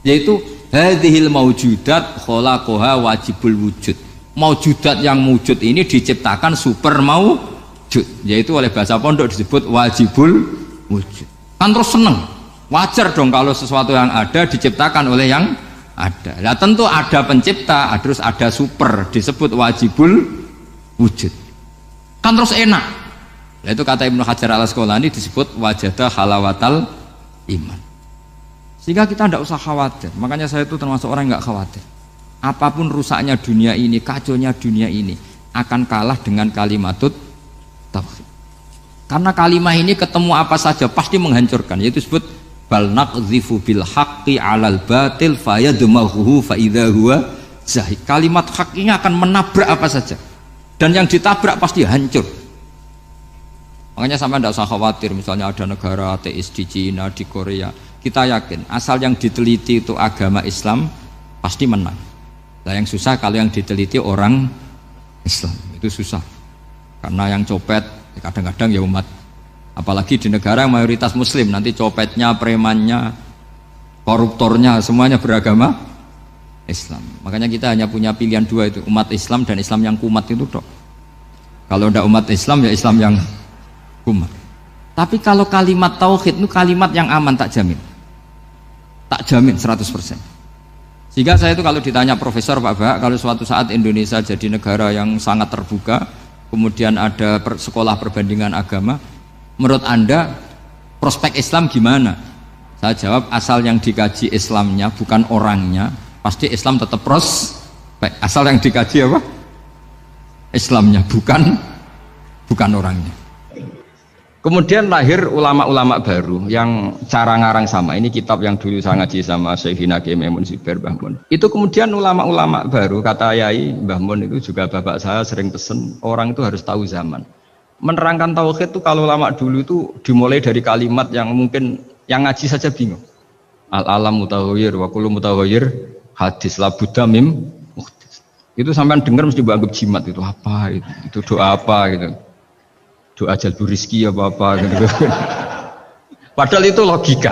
yaitu hadhil maujudat khalaqaha wajibul wujud. Maujudat yang wujud ini diciptakan super maujud, yaitu oleh bahasa pondok disebut wajibul wujud. Kan terus seneng, wajar dong kalau sesuatu yang ada diciptakan oleh yang ada. Nah tentu ada pencipta, terus ada super, disebut wajibul wujud. Kan terus enak. Nah itu kata Ibnu Hajar al-Asqalani disebut wajada halawatal iman. Sehingga kita tidak usah khawatir. Makanya saya itu termasuk orang yang nggak khawatir. Apapun rusaknya dunia ini, kacaunya dunia ini, akan kalah dengan kalimatut tauhid. Karena kalimat ini ketemu apa saja pasti menghancurkan. Yaitu disebut bal naqdhifu bil haqqi 'alal batil fayadmaghuhu fa idza huwa zahid. Kalimat hak ini akan menabrak apa saja, dan yang ditabrak pasti hancur. Makanya sampai tidak usah khawatir misalnya ada negara ateis di Cina, di Korea, kita yakin asal yang diteliti itu agama Islam pasti menang. Nah yang susah kalau yang diteliti orang Islam, itu susah karena yang copet kadang-kadang ya umat. Apalagi di negara yang mayoritas muslim, nanti copetnya, premannya, koruptornya semuanya beragama Islam. Makanya kita hanya punya pilihan 2 itu, umat Islam dan Islam yang kumat itu dok. Kalau tidak umat Islam ya Islam yang kumat. Tapi kalau kalimat tauhid itu kalimat yang aman, tak jamin 100%. Sehingga saya itu kalau ditanya profesor Pak Bak, kalau suatu saat Indonesia jadi negara yang sangat terbuka, kemudian ada sekolah perbandingan agama, menurut Anda prospek Islam gimana? Saya jawab, asal yang dikaji Islamnya bukan orangnya, pasti Islam tetap prospek. Asal yang dikaji apa? Islamnya, bukan orangnya. Kemudian lahir ulama-ulama baru yang cara ngarang sama. Ini kitab yang dulu saya ngaji sama Syekhina Kiai Maimun Zubair Mbah Mun. Itu kemudian ulama-ulama baru, kata Yai Mbah Mun itu juga bapak saya sering pesen, orang itu harus tahu zaman. Menerangkan tauhid itu kalau ulama dulu itu dimulai dari kalimat yang mungkin yang ngaji saja bingung. Al-alam mutaghayyir wa kullu mutaghayyir hadis la budda mim muhdits. Itu sampean dengar mesti anggap jimat itu apa itu doa apa gitu. Doa jalbu rizki apa gitu. Padahal itu logika.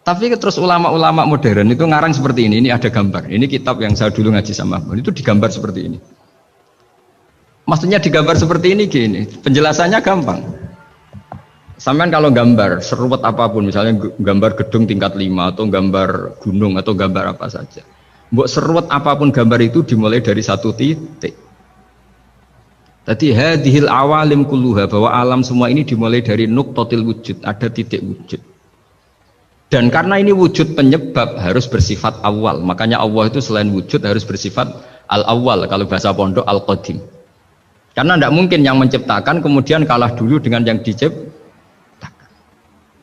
Tapi terus ulama-ulama modern itu ngarang seperti ini ada gambar. Ini kitab yang saya dulu ngaji sama itu digambar seperti ini. Maksudnya digambar seperti ini gini, penjelasannya gampang. Sampean kalau gambar seruat apapun, misalnya gambar gedung tingkat 5 atau gambar gunung atau gambar apa saja, mbok seruat apapun gambar itu dimulai dari satu titik. Tadi hadhil awalim kulluha, bahwa alam semua ini dimulai dari nuqtatil wujud, ada titik wujud. Dan karena ini wujud penyebab harus bersifat awal, makanya Allah itu selain wujud harus bersifat al-awwal, kalau bahasa pondok al-qadim. Karena tidak mungkin yang menciptakan kemudian kalah dulu dengan yang diciptakan.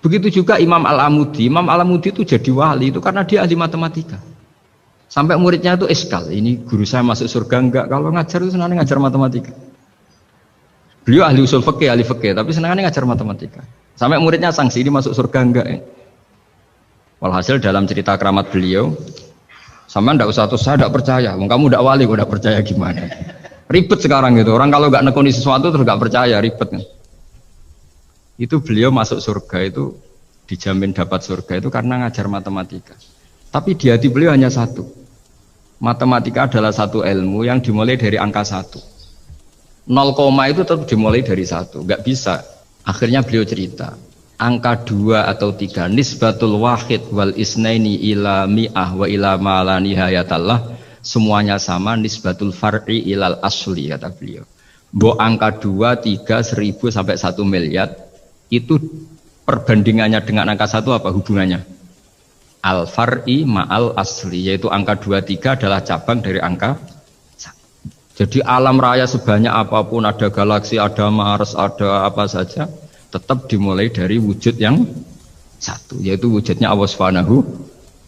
Begitu juga Imam Al-Amudi. Imam Al-Amudi itu jadi wali itu karena dia ahli matematika. Sampai muridnya itu eskal, ini guru saya masuk surga enggak, kalau ngajar itu senang ngajar matematika. Beliau ahli usul fikih, ahli fikih, tapi senangannya ngajar matematika. Sampai muridnya sanksi, ini masuk surga enggak ya? Walhasil dalam cerita keramat beliau, sama ndak usah terus saya tidak percaya, kamu tidak wali, kok tidak percaya gimana? Ribet sekarang gitu, orang kalau nggak nekuni sesuatu terus nggak percaya, ribet kan? Itu beliau masuk surga itu dijamin dapat surga itu karena ngajar matematika. Tapi di hati beliau hanya satu, matematika adalah satu ilmu yang dimulai dari angka 1. 0, itu tetap dimulai dari 1, nggak bisa. Akhirnya beliau cerita, angka 2 atau 3, nisbatul wahid wal isnaini ila mi'ah wa ila ma la nihayatallah, semuanya sama, nisbatul far'i ilal asli, kata beliau. Mbok angka 2, 3, 1000 sampai 1 miliar, itu perbandingannya dengan angka 1 apa hubungannya? Al far'i ma'al asli, yaitu angka 2, 3 adalah cabang dari angka 1. Jadi alam raya sebanyak apapun, ada galaksi, ada Mars, ada apa saja, tetap dimulai dari wujud yang 1, yaitu wujudnya Allah Subhanahu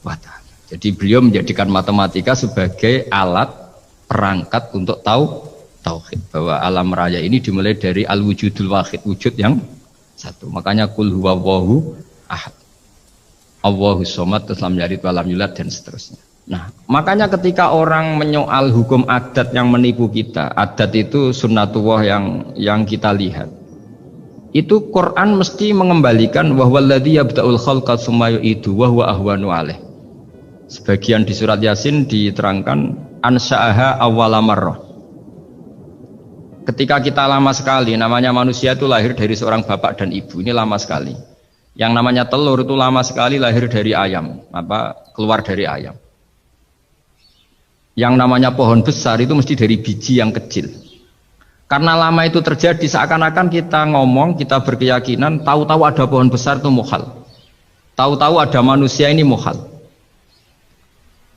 wa ta'ala. Jadi beliau menjadikan matematika sebagai alat perangkat untuk tahu tauhid, bahwa alam raya ini dimulai dari al-wujudul wahid, wujud yang 1. Makanya kul huwallahu ahad, Allahus somad, terus lam yalid wa lam yulad, dan seterusnya. Nah, makanya ketika orang menyoal hukum adat yang menipu kita, adat itu sunnatullah yang kita lihat, itu Quran mesti mengembalikan wahwaladzi yabda'ul khalqa tsumma yu'idu wa huwa ahwanu alaih. Sebagian di surat Yasin diterangkan ansha'aha awwala marrah. Ketika kita lama sekali, namanya manusia itu lahir dari seorang bapak dan ibu, ini lama sekali. Yang namanya telur itu lama sekali lahir dari ayam, keluar dari ayam. Yang namanya pohon besar itu mesti dari biji yang kecil. Karena lama itu terjadi, seakan-akan kita ngomong, kita berkeyakinan tahu-tahu ada pohon besar itu mukhal, tahu-tahu ada manusia ini mukhal.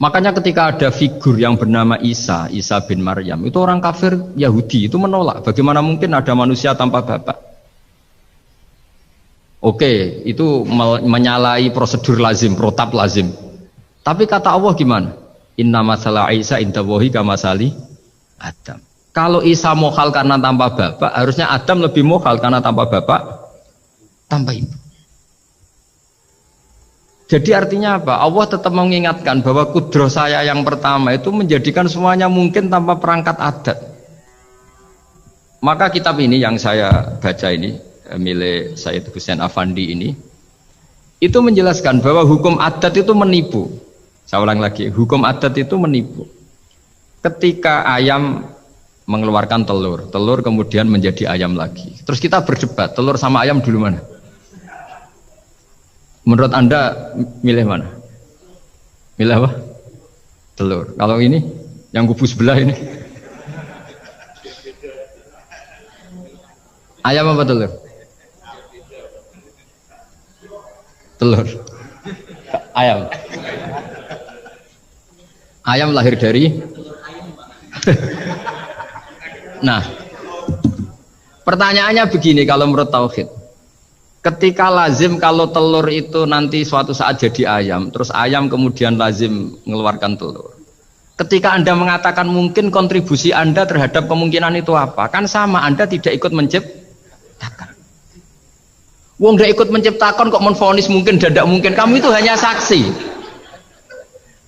Makanya ketika ada figur yang bernama Isa bin Maryam, itu orang kafir Yahudi itu menolak, bagaimana mungkin ada manusia tanpa bapak. Oke, itu menyalahi prosedur lazim, protap lazim. Tapi kata Allah gimana? Inna masalah Isa indallahi kamasali Adam. Kalau Isa mohal karena tanpa bapak, harusnya Adam lebih mohal karena tanpa bapak, tanpa ibu. Jadi artinya apa? Allah tetap mengingatkan bahwa kudroh saya yang pertama itu menjadikan semuanya mungkin tanpa perangkat adat. Maka kitab ini yang saya baca ini, milik Sayyid Husain Afandi ini, itu menjelaskan bahwa hukum adat itu menipu. Saya ulang lagi, hukum adat itu menipu. Ketika ayam mengeluarkan telur, telur kemudian menjadi ayam lagi. Terus kita berdebat, telur sama ayam dulu mana? Menurut Anda milih mana? Milih apa? Telur. Kalau ini yang kubu sebelah ini ayam apa telur? Telur. Ayam. Ayam lahir dari Nah, pertanyaannya begini kalau menurut tauhid. Ketika lazim kalau telur itu nanti suatu saat jadi ayam, terus ayam kemudian lazim mengeluarkan telur. Ketika Anda mengatakan mungkin kontribusi Anda terhadap kemungkinan itu apa? Kan sama, Anda tidak ikut menciptakan. Wong tidak ikut menciptakan kok menvonis mungkin dan tidak mungkin. Kamu itu hanya saksi.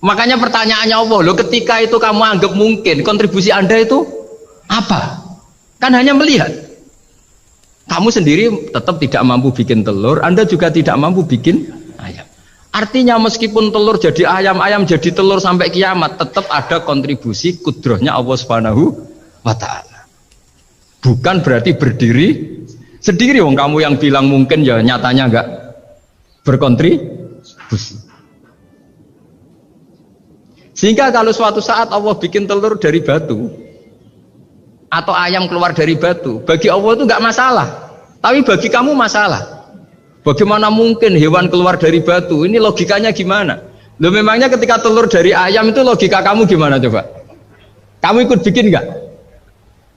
Makanya pertanyaannya Allah, loh ketika itu kamu anggap mungkin, kontribusi Anda itu apa? Kan hanya melihat. Kamu sendiri tetap tidak mampu bikin telur, Anda juga tidak mampu bikin ayam. Artinya meskipun telur jadi ayam, ayam jadi telur sampai kiamat, tetap ada kontribusi kudrohnya Allah Subhanahu wa Ta'ala. Bukan berarti berdiri sendiri. Wong kamu yang bilang mungkin ya nyatanya enggak berkontribusi. Sehingga kalau suatu saat Allah bikin telur dari batu atau ayam keluar dari batu, bagi Allah itu enggak masalah, tapi bagi kamu masalah. Bagaimana mungkin hewan keluar dari batu? Ini logikanya gimana? Loh memangnya ketika telur dari ayam itu logika kamu gimana coba? Kamu ikut bikin enggak?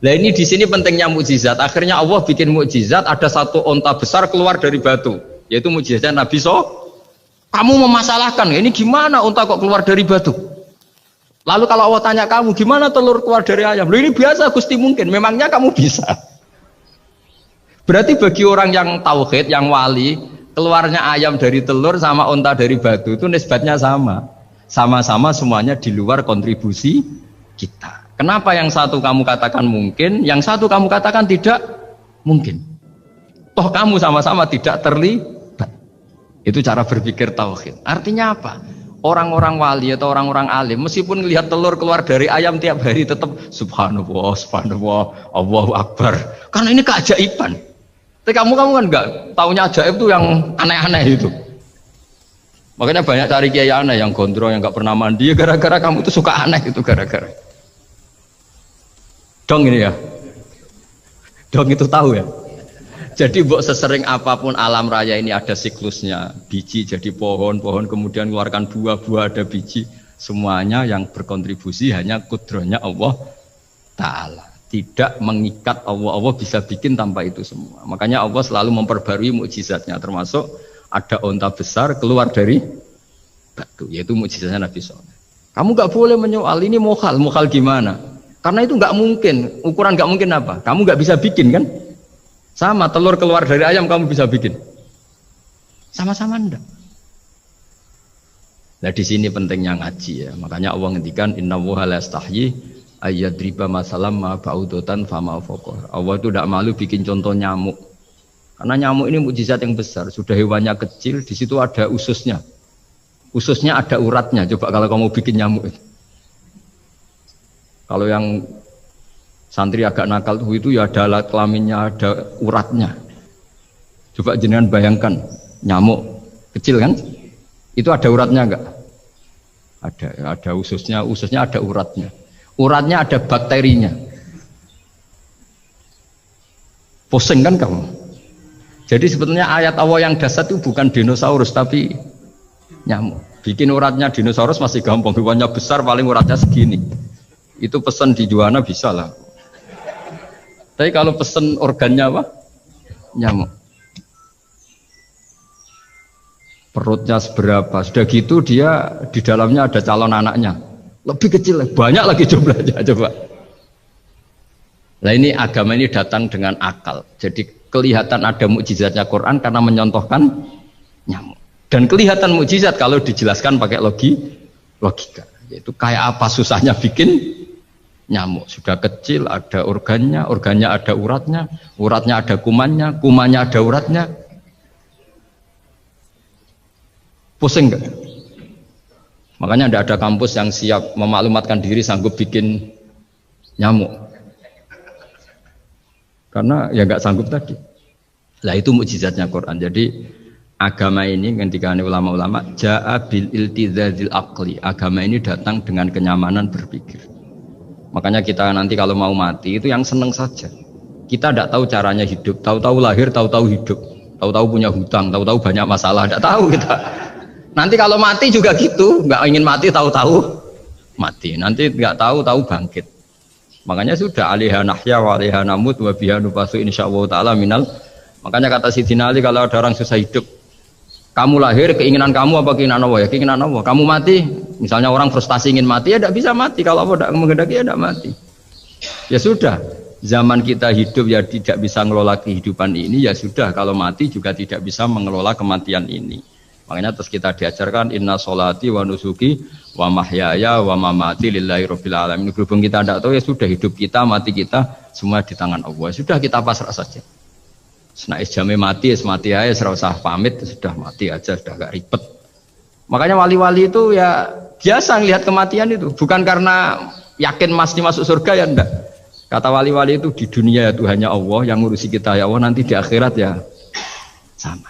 Nah ini di sini pentingnya mukjizat. Akhirnya Allah bikin mukjizat, ada satu onta besar keluar dari batu, yaitu mukjizatnya Nabi Kamu memasalahkan, ini gimana onta kok keluar dari batu? Lalu kalau Allah tanya kamu, gimana telur keluar dari ayam? Loh ini biasa Gusti mungkin, memangnya kamu bisa? Berarti bagi orang yang tauhid, yang wali, keluarnya ayam dari telur sama onta dari batu itu nisbatnya sama. Sama-sama semuanya di luar kontribusi kita. Kenapa yang satu kamu katakan mungkin, yang satu kamu katakan tidak mungkin? Toh kamu sama-sama tidak terlibat. Itu cara berpikir tauhid. Artinya apa? Orang-orang wali atau orang-orang alim meskipun melihat telur keluar dari ayam tiap hari tetap subhanallah, subhanallah, Allahu Akbar. Karena ini keajaiban. Tapi kamu kan enggak taunya ajaib itu yang aneh-aneh itu. Makanya banyak cari kiai aneh yang gondrong yang enggak pernah mandi gara-gara kamu tuh suka aneh itu gara-gara. Dong ini ya. Dong itu tahu ya. Jadi buat sesering apapun alam raya ini ada siklusnya, biji jadi pohon, pohon kemudian keluarkan buah, buah ada biji, semuanya yang berkontribusi hanya kudrohnya Allah Ta'ala. Tidak mengikat Allah, Allah bisa bikin tanpa itu semua. Makanya Allah selalu memperbarui mukjizatnya, termasuk ada onta besar keluar dari batu, yaitu mukjizatnya Nabi Soleh. Kamu nggak boleh menyoal ini mukhal gimana? Karena itu nggak mungkin, ukuran nggak mungkin apa? Kamu nggak bisa bikin kan? Sama telur keluar dari ayam kamu bisa bikin, sama-sama enggak. Nah di sini pentingnya ngaji ya. Makanya Allah ngendikan innallaha la yastahyi ayyadriba masalam ma ba'udatan fama faqah. Allah itu tidak malu bikin contoh nyamuk. Karena nyamuk ini mukjizat yang besar. Sudah hewannya kecil, di situ ada ususnya. Ususnya ada uratnya. Coba kalau kamu bikin nyamuk itu. Kalau yang santri agak nakal itu ya ada alat kelaminnya, ada uratnya. Coba jenengan bayangkan nyamuk kecil kan? Itu ada uratnya enggak? Ada ususnya ada uratnya. Uratnya ada bakterinya. Pusing kan kamu? Jadi sebetulnya ayat Allah yang dasar itu bukan dinosaurus tapi nyamuk. Bikin uratnya dinosaurus masih gampang, hewannya besar paling uratnya segini. Itu pesan di Juwana bisa lah. Tapi kalau pesen organnya apa? Nyamuk. Perutnya seberapa? Sudah gitu dia di dalamnya ada calon anaknya. Lebih kecil, banyak lagi jumlahnya coba. Nah ini agama ini datang dengan akal. Jadi kelihatan ada mukjizatnya Quran karena menyontohkan nyamuk. Dan kelihatan mukjizat kalau dijelaskan pakai logika. Yaitu kayak apa susahnya bikin nyamuk. Sudah kecil ada organnya, organnya ada uratnya, uratnya ada kumannya, kumannya ada uratnya. Pusing enggak? Makanya tidak ada kampus yang siap memaklumatkan diri sanggup bikin nyamuk. Karena ya nggak sanggup tadi. Lah itu mukjizatnya Quran. Jadi Agama ini ketika ulama-ulama ja'a bil iltizazil aqli. Agama ini datang dengan kenyamanan berpikir. Makanya kita nanti kalau mau mati itu yang seneng saja. Kita tidak tahu caranya hidup, tahu-tahu lahir, tahu-tahu hidup, tahu-tahu punya hutang, tahu-tahu banyak masalah, tidak tahu kita. Nanti kalau mati juga gitu, nggak ingin mati tahu-tahu mati. Nanti nggak tahu-tahu bangkit. Makanya sudah alaiha nahya wa alaiha namut wa biha nubasu insyaallah taala minal. Makanya kata Sidina Ali kalau ada orang susah hidup, kamu lahir keinginan kamu apa keinginan Allah? Ya keinginan Allah. Kamu mati, misalnya orang frustasi ingin mati ya tidak bisa mati. Kalau Allah tidak menghendaki ya tidak mati. Ya sudah, zaman kita hidup ya tidak bisa mengelola kehidupan ini ya sudah. Kalau mati juga tidak bisa mengelola kematian ini. Makanya terus kita diajarkan inna sholati wa nusuki wa mahyaya wa mamati lillahi rabbil alamin. Berhubung kita tidak tahu ya sudah hidup kita, mati kita semua di tangan Allah. Sudah kita pasrah saja. Nah, jamnya mati aja, serasa pamit, sudah mati aja, sudah gak ribet. Makanya wali-wali itu ya biasa ngelihat kematian itu, bukan karena yakin pasti masuk surga ya enggak. Kata wali-wali itu di dunia ya Tuhannya Allah yang ngurusi kita ya Allah, nanti di akhirat ya sama.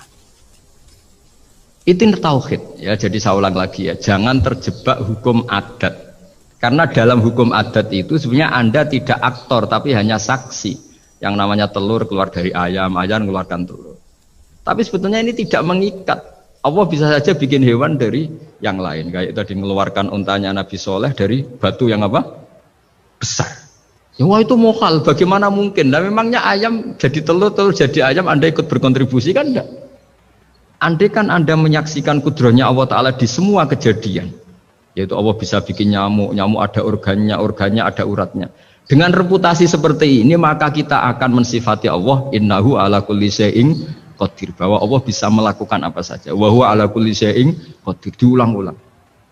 Itu tauhid ya. Jadi saya ulang lagi ya, jangan terjebak hukum adat. Karena dalam hukum adat itu sebenarnya Anda tidak aktor tapi hanya saksi. Yang namanya telur keluar dari ayam, ayam mengeluarkan telur. Tapi sebetulnya ini tidak mengikat. Allah bisa saja bikin hewan dari yang lain. Kayak tadi mengeluarkan untanya Nabi Soleh dari batu yang apa? Besar. Ya wah itu mokal, bagaimana mungkin? Nah memangnya ayam jadi telur, telur jadi ayam, Anda ikut berkontribusi kan enggak? Andai kan Anda menyaksikan kudrahnya Allah Ta'ala di semua kejadian. Yaitu Allah bisa bikin nyamuk, nyamuk ada organnya, organnya ada uratnya. Dengan reputasi seperti ini maka kita akan mensifati Allah innahu ala kulli syai'in qadir, bahwa Allah bisa melakukan apa saja. Wa huwa ala kulli syai'in qadir, diulang-ulang.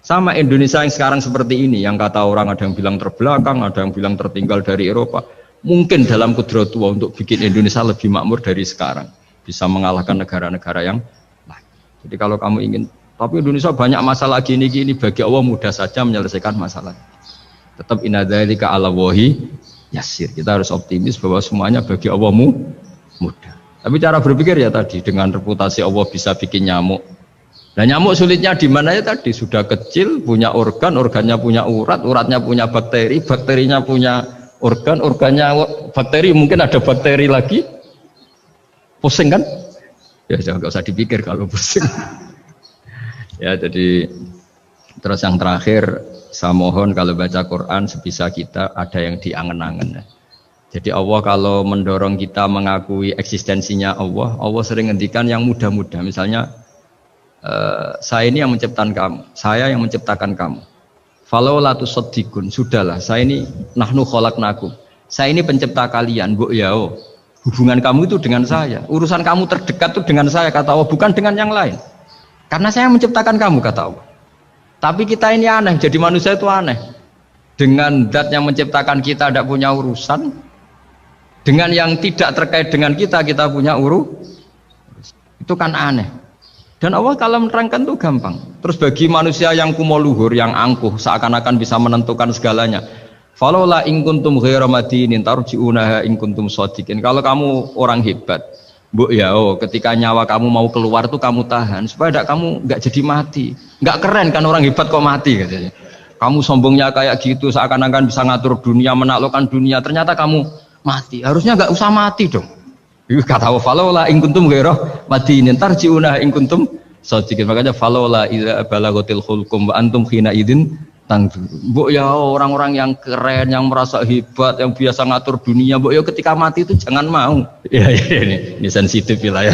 Sama Indonesia yang sekarang seperti ini, yang kata orang ada yang bilang terbelakang, ada yang bilang tertinggal dari Eropa. Mungkin dalam kudrat Allah untuk bikin Indonesia lebih makmur dari sekarang, bisa mengalahkan negara-negara yang lain. Jadi kalau kamu ingin, tapi Indonesia banyak masalah gini-gini, bagi Allah mudah saja menyelesaikan masalah. Tetap inadzalika ala wahi yasir. Kita harus optimis bahwa semuanya bagi Allah mudah. Tapi cara berpikir ya tadi, dengan reputasi Allah bisa bikin nyamuk. Nah nyamuk sulitnya di mana ya tadi, sudah kecil, punya organ, organnya punya urat, uratnya punya bakteri, bakterinya punya organ, organnya bakteri, mungkin ada bakteri lagi. Pusing kan? Ya jangan, nggak usah dipikir kalau pusing. Ya jadi terus yang terakhir, saya mohon kalau baca Quran sebisa kita ada yang diangen-angen. Jadi Allah kalau mendorong kita mengakui eksistensinya Allah, Allah sering ngendikan yang mudah-mudah. Misalnya saya ini yang menciptakan kamu, saya yang menciptakan kamu. Falau la tusaddiqun, sudahlah, saya ini nahnu khalaqnakum. Saya ini pencipta kalian, Bu yao. Hubungan kamu itu dengan saya, urusan kamu terdekat itu dengan saya, kata Allah, bukan dengan yang lain. Karena saya menciptakan kamu, kata Allah. Tapi kita ini aneh, jadi manusia itu aneh. Dengan zat yang menciptakan kita tidak punya urusan, dengan yang tidak terkait dengan kita punya itu kan aneh. Dan Allah kalau menerangkan itu gampang. Terus bagi manusia yang kumo luhur, yang angkuh, seakan-akan bisa menentukan segalanya. Falaula in kuntum ghairu madinin tarji'unaha in kuntum shadiqin. Kalau kamu orang hebat, Bu ya, ketika nyawa kamu mau keluar tuh kamu tahan supaya kamu nggak jadi mati. Nggak keren kan orang hebat kok mati katanya. Kamu sombongnya kayak gitu, seakan-akan bisa ngatur dunia, menaklukkan dunia, ternyata kamu mati. Harusnya nggak usah mati dong. Kata Allah, falaula in kuntum ghairu madinin tarji'unaha in kuntum shadiqin. Makanya falaula idza balaghatil hulqum wa antum khina idin tangdur. Bu ya, orang-orang yang keren, yang merasa hebat, yang biasa ngatur dunia, bu ya ketika mati itu jangan mau. Ya, ini sensitif lah ya.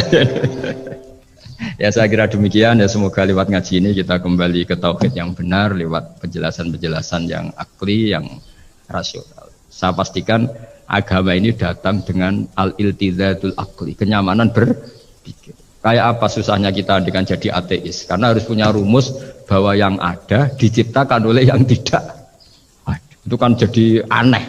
Ya saya kira demikian ya, semoga lewat ngaji ini kita kembali ke tauhid yang benar lewat penjelasan-penjelasan yang akli, yang rasional. Saya pastikan agama ini datang dengan al-iltizatul akli, kenyamanan berpikir. Kayak apa susahnya kita dengan jadi ateis? Karena harus punya rumus bahwa yang ada diciptakan oleh yang tidak ada. Itu kan jadi aneh.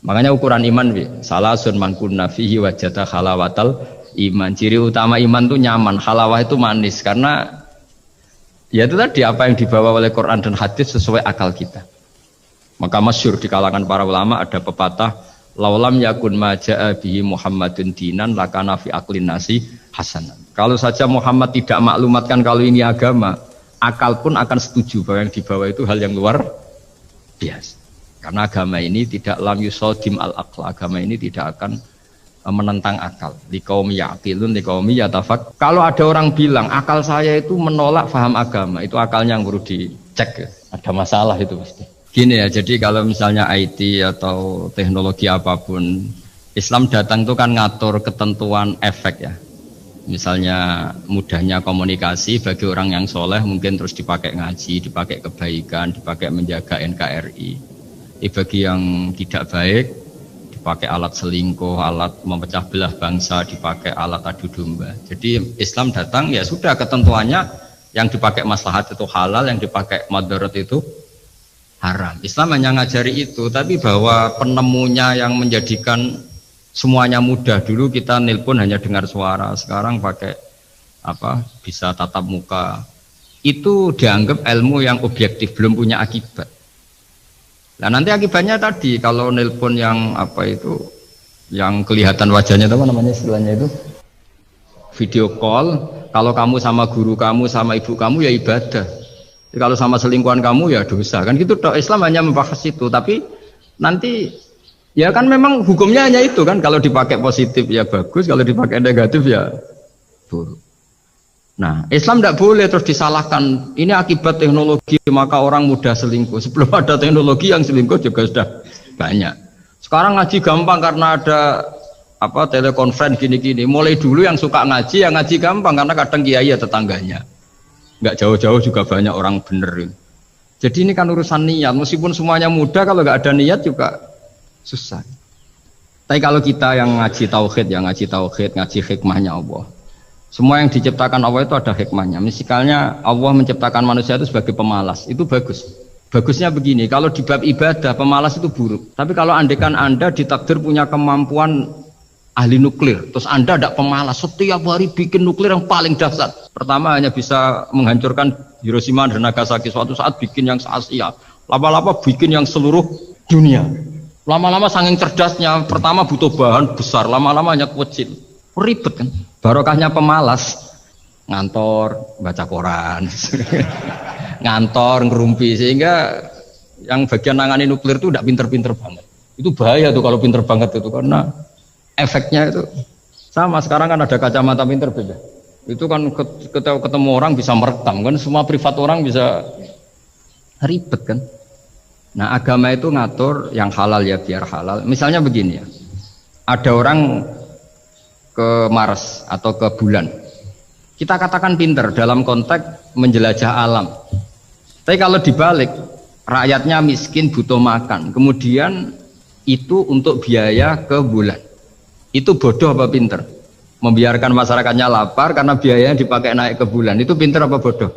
Makanya ukuran iman, salasun man kunna fihi wajada halawatal iman. Ciri utama iman itu nyaman, halawah itu manis. Karena ya itu tadi apa yang dibawa oleh Quran dan hadis sesuai akal kita. Maka masyhur di kalangan para ulama ada pepatah, Laulam yakun maja'a bihi Muhammadun dinan lakana fi aqlin nasi hasanan. Kalau saja Muhammad tidak maklumatkan kalau ini agama, akal pun akan setuju bahwa yang dibawa itu hal yang luar biasa. Karena agama ini tidak lam yusodim al-aql, agama ini tidak akan menentang akal. Liqaumi ya'qilun liqaumi yatafak. Kalau ada orang bilang akal saya itu menolak faham agama, itu akalnya yang perlu dicek. Ada masalah itu pasti. Gini ya, jadi kalau misalnya IT atau teknologi apapun, Islam datang itu kan ngatur ketentuan efek ya. Misalnya mudahnya komunikasi bagi orang yang soleh mungkin terus dipakai ngaji, dipakai kebaikan, dipakai menjaga NKRI. Bagi yang tidak baik, dipakai alat selingkuh, alat memecah belah bangsa, dipakai alat adu domba. Jadi Islam datang ya sudah ketentuannya, yang dipakai maslahat itu halal, yang dipakai madarat itu haram. Islam hanya ngajari itu, tapi bahwa penemunya yang menjadikan semuanya mudah. Dulu kita nelpon hanya dengar suara, sekarang pakai apa? Bisa tatap muka. Itu dianggap ilmu yang objektif, belum punya akibat. Nah nanti akibatnya tadi kalau nelpon yang apa itu, yang kelihatan wajahnya, apa namanya istilahnya itu, video call. Kalau kamu sama guru kamu, sama ibu kamu ya ibadah. Kalau sama selingkuhan kamu ya dosa, kan gitu. Islam hanya membahas itu, tapi nanti ya kan memang hukumnya hanya itu kan. Kalau dipakai positif ya bagus, kalau dipakai negatif ya buruk. Nah Islam tidak boleh terus disalahkan. Ini akibat teknologi maka orang mudah selingkuh. Sebelum ada teknologi yang selingkuh juga sudah banyak. Sekarang ngaji gampang karena ada apa telekonferensi gini-gini. Mulai dulu yang suka ngaji, yang ngaji gampang karena kadang kiai ya tetangganya. Nggak jauh-jauh juga banyak orang bener. Jadi ini kan urusan niat. Meskipun semuanya mudah, kalau nggak ada niat juga susah. Tapi kalau kita yang ngaji tauhid, ngaji hikmahnya Allah. Semua yang diciptakan Allah itu ada hikmahnya. Misalnya Allah menciptakan manusia itu sebagai pemalas, itu bagus. Bagusnya begini, kalau di bab ibadah pemalas itu buruk. Tapi kalau andekan Anda ditakdir punya kemampuan ahli nuklir, terus Anda tidak pemalas, setiap hari bikin nuklir yang paling dahsyat. Pertama hanya bisa menghancurkan Hiroshima dan Nagasaki, suatu saat bikin yang se-Asia, lama-lama bikin yang seluruh dunia. Lama-lama saking cerdasnya, pertama butuh bahan besar, lama-lama hanya kecil, ribet kan. Barokahnya pemalas, ngantor, baca koran, ngantor, ngerumpi, sehingga yang bagian nangani nuklir itu tidak pinter-pinter banget. Itu bahaya tuh kalau pinter banget itu, karena efeknya itu sama. Sekarang kan ada kacamata pinter beda. Itu kan ketemu orang bisa merekam kan, semua privat orang bisa, ribet kan. Nah agama itu ngatur yang halal ya biar halal. Misalnya begini ya, ada orang ke Mars atau ke bulan, kita katakan pinter dalam konteks menjelajah alam. Tapi kalau dibalik, rakyatnya miskin butuh makan, kemudian itu untuk biaya ke bulan, itu bodoh apa pinter? Membiarkan masyarakatnya lapar karena biayanya dipakai naik ke bulan, itu pinter apa bodoh?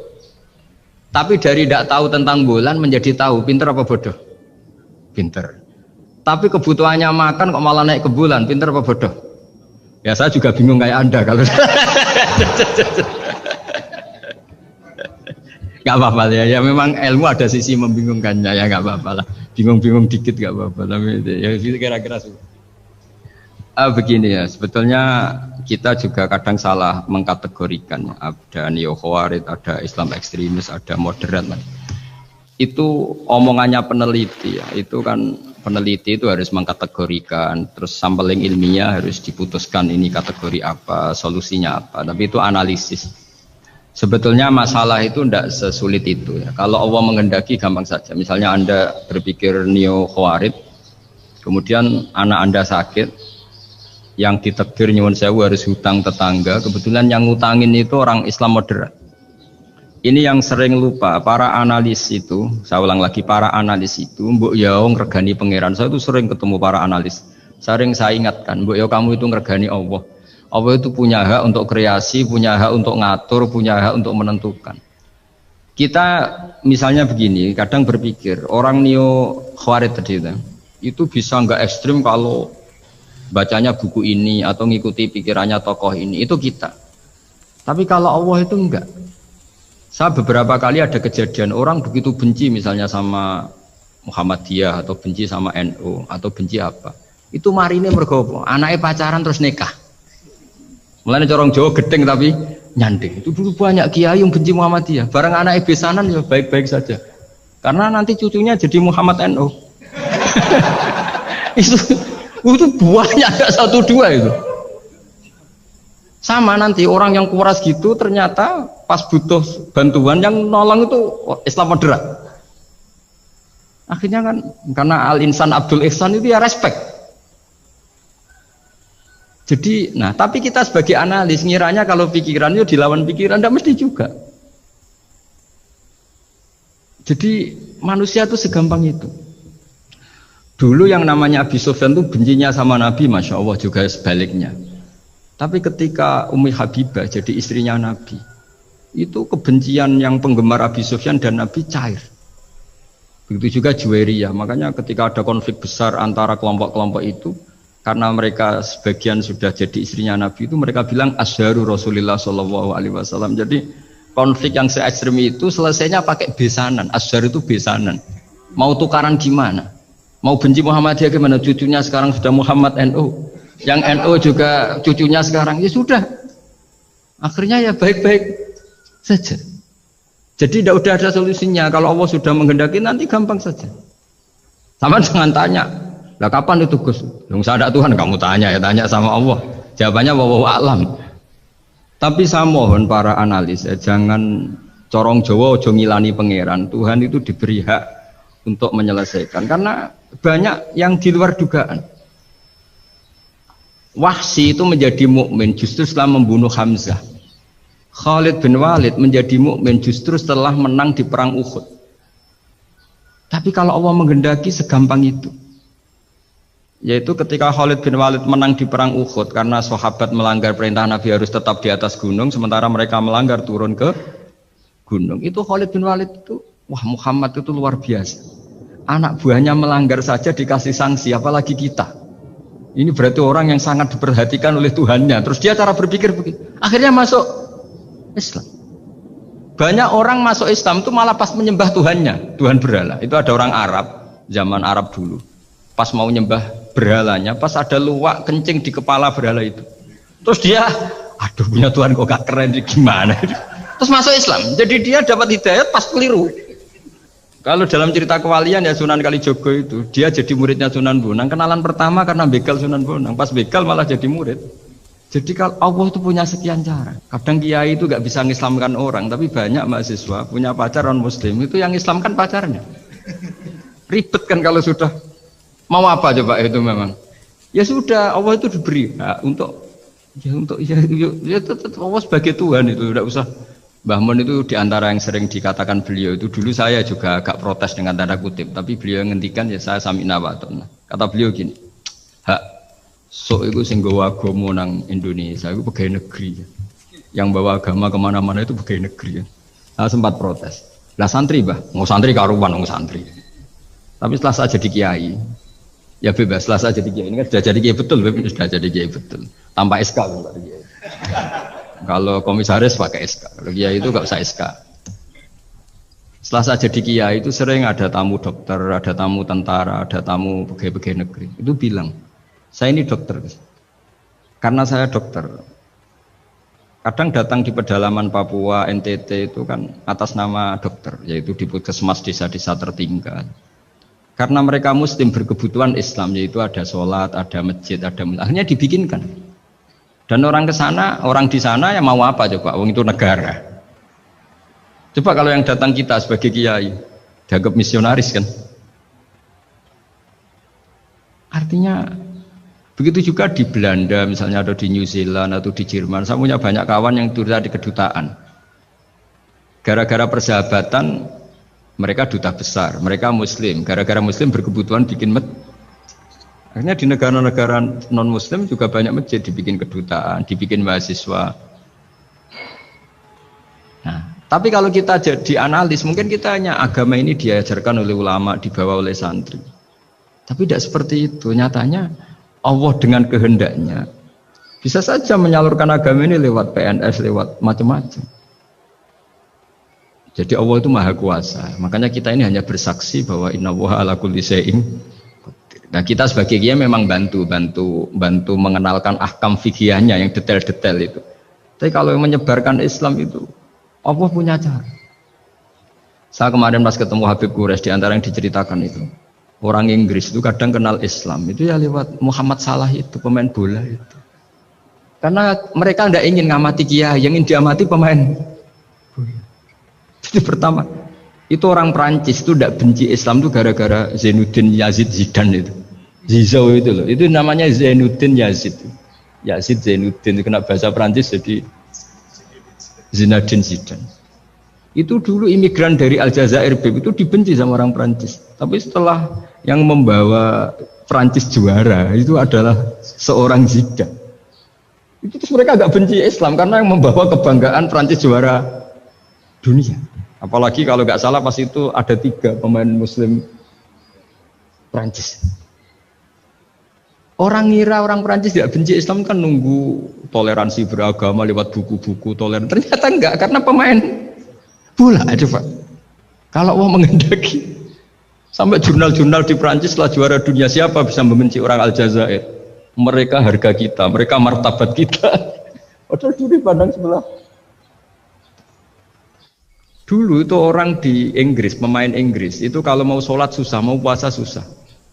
Tapi dari tidak tahu tentang bulan menjadi tahu, pinter apa bodoh? Pinter. Tapi kebutuhannya makan kok malah naik ke bulan, pinter apa bodoh? Ya saya juga bingung kayak Anda kalau nggak apa-apa ya memang ilmu ada sisi membingungkannya ya, nggak apa-apa lah, bingung-bingung dikit nggak apa-apa, tapi ya kira-kira begini ya, sebetulnya kita juga kadang salah mengkategorikan. Ada neo khawarij, ada Islam ekstremis, ada moderat lah. Itu omongannya peneliti ya, itu kan peneliti itu harus mengkategorikan, terus sampling ilmiah harus diputuskan ini kategori apa, solusinya apa. Tapi itu analisis. Sebetulnya masalah itu tidak sesulit itu ya. Kalau Allah menghendaki gampang saja. Misalnya Anda berpikir neo khawarij, kemudian anak Anda sakit, yang ditakdir nyuwun sewu harus hutang tetangga, kebetulan yang ngutangin itu orang Islam moderat. Ini yang sering lupa para analis itu, saya ulang lagi, para analis itu mbok yaong regani pangeran. Saya itu sering ketemu para analis, sering saya ingatkan, mbok ya kamu itu ngergani Allah. Allah itu punya hak untuk kreasi, punya hak untuk ngatur, punya hak untuk menentukan. Kita misalnya begini, kadang berpikir orang neo khawarij tadi itu bisa nggak ekstrim kalau bacanya buku ini atau ngikuti pikirannya tokoh ini, itu kita. Tapi kalau Allah itu enggak. Saya beberapa kali ada kejadian orang begitu benci misalnya sama Muhammadiyah atau benci sama NU atau benci apa, Itu marine mergo apa? Anake pacaran terus nikah. Mulane corong Jawa gedeng tapi nyanding. Itu dulu banyak kiai yang benci Muhammadiyah. Barang anake besanan ya baik-baik saja. Karena nanti cucunya jadi Muhammad NU. itu banyak, ada satu dua itu. Sama nanti orang yang kuras gitu ternyata pas butuh bantuan yang nolong itu Islam moderat. Akhirnya kan karena Al-Insan Abdul Ihsan itu ya respect. Jadi, nah tapi kita sebagai analis ngiranya kalau pikiran itu dilawan pikiran, tidak mesti juga. Jadi manusia itu segampang itu. Dulu yang namanya Abi Sufyan itu bencinya sama Nabi, Masya Allah juga sebaliknya. Tapi ketika Ummi Habibah jadi istrinya Nabi, itu kebencian yang penggemar Abi Sufyan dan Nabi cair. Begitu juga Juwairiyah. Makanya ketika ada konflik besar antara kelompok-kelompok itu, karena mereka sebagian sudah jadi istrinya Nabi itu, mereka bilang asharu Rasulullah SAW. Jadi konflik yang se-ekstrem itu selesainya pakai besanan. Ashar itu besanan. Mau tukaran gimana? Mau benci Muhammadiyah gimana? Cucunya sekarang sudah Muhammad NU. Yang NU juga cucunya sekarang, ya sudah. Akhirnya ya baik-baik saja. Jadi tidak udah ada solusinya. Kalau Allah sudah menghendaki nanti gampang saja. Sama jangan tanya, lah kapan itu Gus? Yang saya ada Tuhan kamu tanya ya, tanya sama Allah. Jawabannya wallahu a'lam. Tapi saya mohon para analis ya, jangan corong Jawa ojo ngilani pangeran. Tuhan itu diberi hak untuk menyelesaikan karena banyak yang di luar dugaan. Wahsy itu menjadi mukmin justru setelah membunuh Hamzah. Khalid bin Walid menjadi mukmin justru setelah menang di perang Uhud. Tapi kalau Allah menghendaki segampang itu. Yaitu ketika Khalid bin Walid menang di perang Uhud karena sahabat melanggar perintah Nabi harus tetap di atas gunung, sementara mereka melanggar turun ke gunung. Itu Khalid bin Walid itu, wah Muhammad itu luar biasa. Anak buahnya melanggar saja dikasih sanksi, apalagi kita. Ini berarti orang yang sangat diperhatikan oleh Tuhannya. Terus dia cara berpikir begitu. Akhirnya masuk Islam. Banyak orang masuk Islam itu malah pas menyembah Tuhannya, Tuhan berhala. Itu ada orang Arab, zaman Arab dulu. Pas mau nyembah berhalanya, pas ada luwak kencing di kepala berhala itu. Terus dia, aduh punya Tuhan kok gak keren, gimana? Terus masuk Islam. Jadi dia dapat hidayat pas keliru. Kalau dalam cerita kewalian ya Sunan Kalijogo itu, dia jadi muridnya Sunan Bonang. Kenalan pertama karena begal Sunan Bonang. Pas begal malah jadi murid. Jadi kalau Allah itu punya sekian cara. Kadang kiai itu gak bisa mengislamkan orang, tapi banyak mahasiswa punya pacar non muslim itu yang Islamkan pacarnya. Ribet kan kalau sudah mau apa coba itu memang. Ya sudah Allah itu diberi hak ya tetap Allah sebagai Tuhan itu tidak usah. Mbah Mun itu diantara yang sering dikatakan beliau itu dulu saya juga agak protes dengan tanda kutip, tapi beliau ngendikan ya saya sami'na wa ata'na. Kata beliau gini, hak sok itu sing gawa agama nang Indonesia itu pegawai negeri. Yang bawa agama kemana-mana itu pegawai negeri. Nah, sempat protes. Lah santri bah, mau santri karuan mau santri. Tapi setelah saya jadi kiai, ya bebas. Setelah saya jadi kiai ini kan sudah jadi kiai betul, sudah jadi kiai betul. Tanpa SK kan tadi kiai. Kalau komisaris pakai SK, kalau kiai itu nggak usah SK. Setelah saya jadi kiai itu sering ada tamu dokter, ada tamu tentara, ada tamu pegawai-pegawai negeri. Itu bilang, saya ini dokter, karena saya dokter. Kadang datang di pedalaman Papua, NTT itu kan atas nama dokter, yaitu di puskesmas desa-desa tertinggal. Karena mereka Muslim berkebutuhan Islam, yaitu ada sholat, ada masjid, ada akhirnya dibikinkan. Dan orang ke sana, orang di sana yang mau apa coba? Wong itu negara. Coba kalau yang datang kita sebagai kiai, dianggap misionaris kan? Artinya begitu juga di Belanda misalnya atau di New Zealand atau di Jerman. Saya punya banyak kawan yang turun di kedutaan. Gara-gara persahabatan mereka duta besar, mereka Muslim. Gara-gara Muslim berkebutuhan bikin masjid. Akhirnya di negara-negara non-Muslim juga banyak masjid dibikin kedutaan, dibikin mahasiswa. Nah, tapi kalau kita jadi analis, mungkin kita hanya agama ini diajarkan oleh ulama, dibawa oleh santri. Tapi tidak seperti itu. Nyatanya Allah dengan kehendaknya bisa saja menyalurkan agama ini lewat PNS, lewat macam-macam. Jadi Allah itu maha kuasa. Makanya kita ini hanya bersaksi bahwa innallaha ala kulli syai'in qadir. Nah kita sebagai kiai memang bantu mengenalkan ahkam fikihnya yang detail-detail itu. Tapi kalau menyebarkan Islam itu Allah punya cara. Saya kemarin pas ketemu Habib Quraisy di antara yang diceritakan itu. Orang Inggris itu kadang kenal Islam itu ya lewat Muhammad Salah itu pemain bola itu. Karena mereka tidak ingin ngamati kiai, yang ingin diamati pemain bola. Jadi pertama itu orang Prancis itu tidak benci Islam itu gara-gara Zainuddin Yazid Zidane itu. Zizou itu loh, itu namanya Zainuddin Yazid. Yazid Zainuddin kena bahasa Prancis jadi Zinedine Zidane. Itu dulu imigran dari Aljazair itu dibenci sama orang Prancis. Tapi setelah yang membawa Prancis juara itu adalah seorang Zidane. Itu terus mereka agak benci Islam karena yang membawa kebanggaan Prancis juara dunia. Apalagi kalau nggak salah pas itu ada 3 pemain Muslim Prancis. Orang ngira orang Prancis tidak benci Islam kan nunggu toleransi beragama lewat buku-buku toleran. Ternyata enggak karena pemain bola aja Pak. Kalau mau mengendaki sampai jurnal-jurnal di Prancis setelah juara dunia siapa bisa membenci orang Aljazair? Mereka harga kita, mereka martabat kita. Padahal dulu pandang sebelah. Dulu itu orang di Inggris, pemain Inggris itu kalau mau sholat susah, mau puasa susah.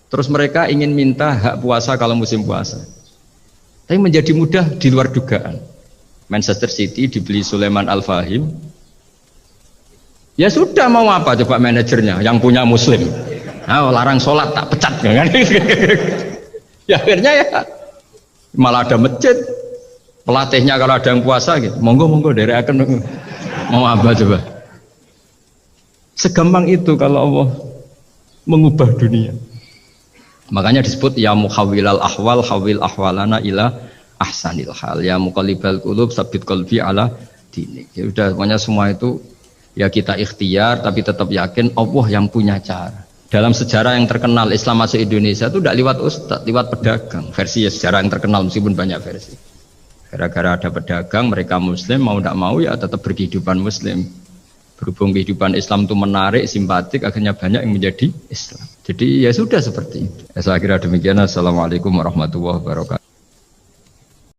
Terus mereka ingin minta hak puasa kalau musim puasa. Tapi menjadi mudah di luar dugaan. Manchester City dibeli Sulaiman Al-Fahim. Ya sudah mau apa coba manajernya yang punya muslim. Nah, larang sholat tak pecat kan? Ya akhirnya ya malah ada masjid. Pelatihnya kalau ada yang puasa gitu, monggo dari akan mau apa coba. Segampang itu kalau Allah mengubah dunia. Makanya disebut ya muhawwilal ahwal hawil ahwalana ila ahsanil hal, ya muqallibal qulub sabit qalbi ala dinik. Ya udah pokoknya semua itu ya kita ikhtiar tapi tetap yakin Allah yang punya cara. Dalam sejarah yang terkenal Islam masuk Indonesia itu tidak lewat ustadz, lewat pedagang. Versi ya sejarah yang terkenal meskipun banyak versi. Gara-gara ada pedagang mereka muslim mau tidak mau ya tetap berkehidupan muslim. Berhubung kehidupan Islam itu menarik, simpatik, akhirnya banyak yang menjadi Islam. Jadi ya sudah seperti itu. Saya kira demikian. Assalamualaikum warahmatullahi wabarakatuh.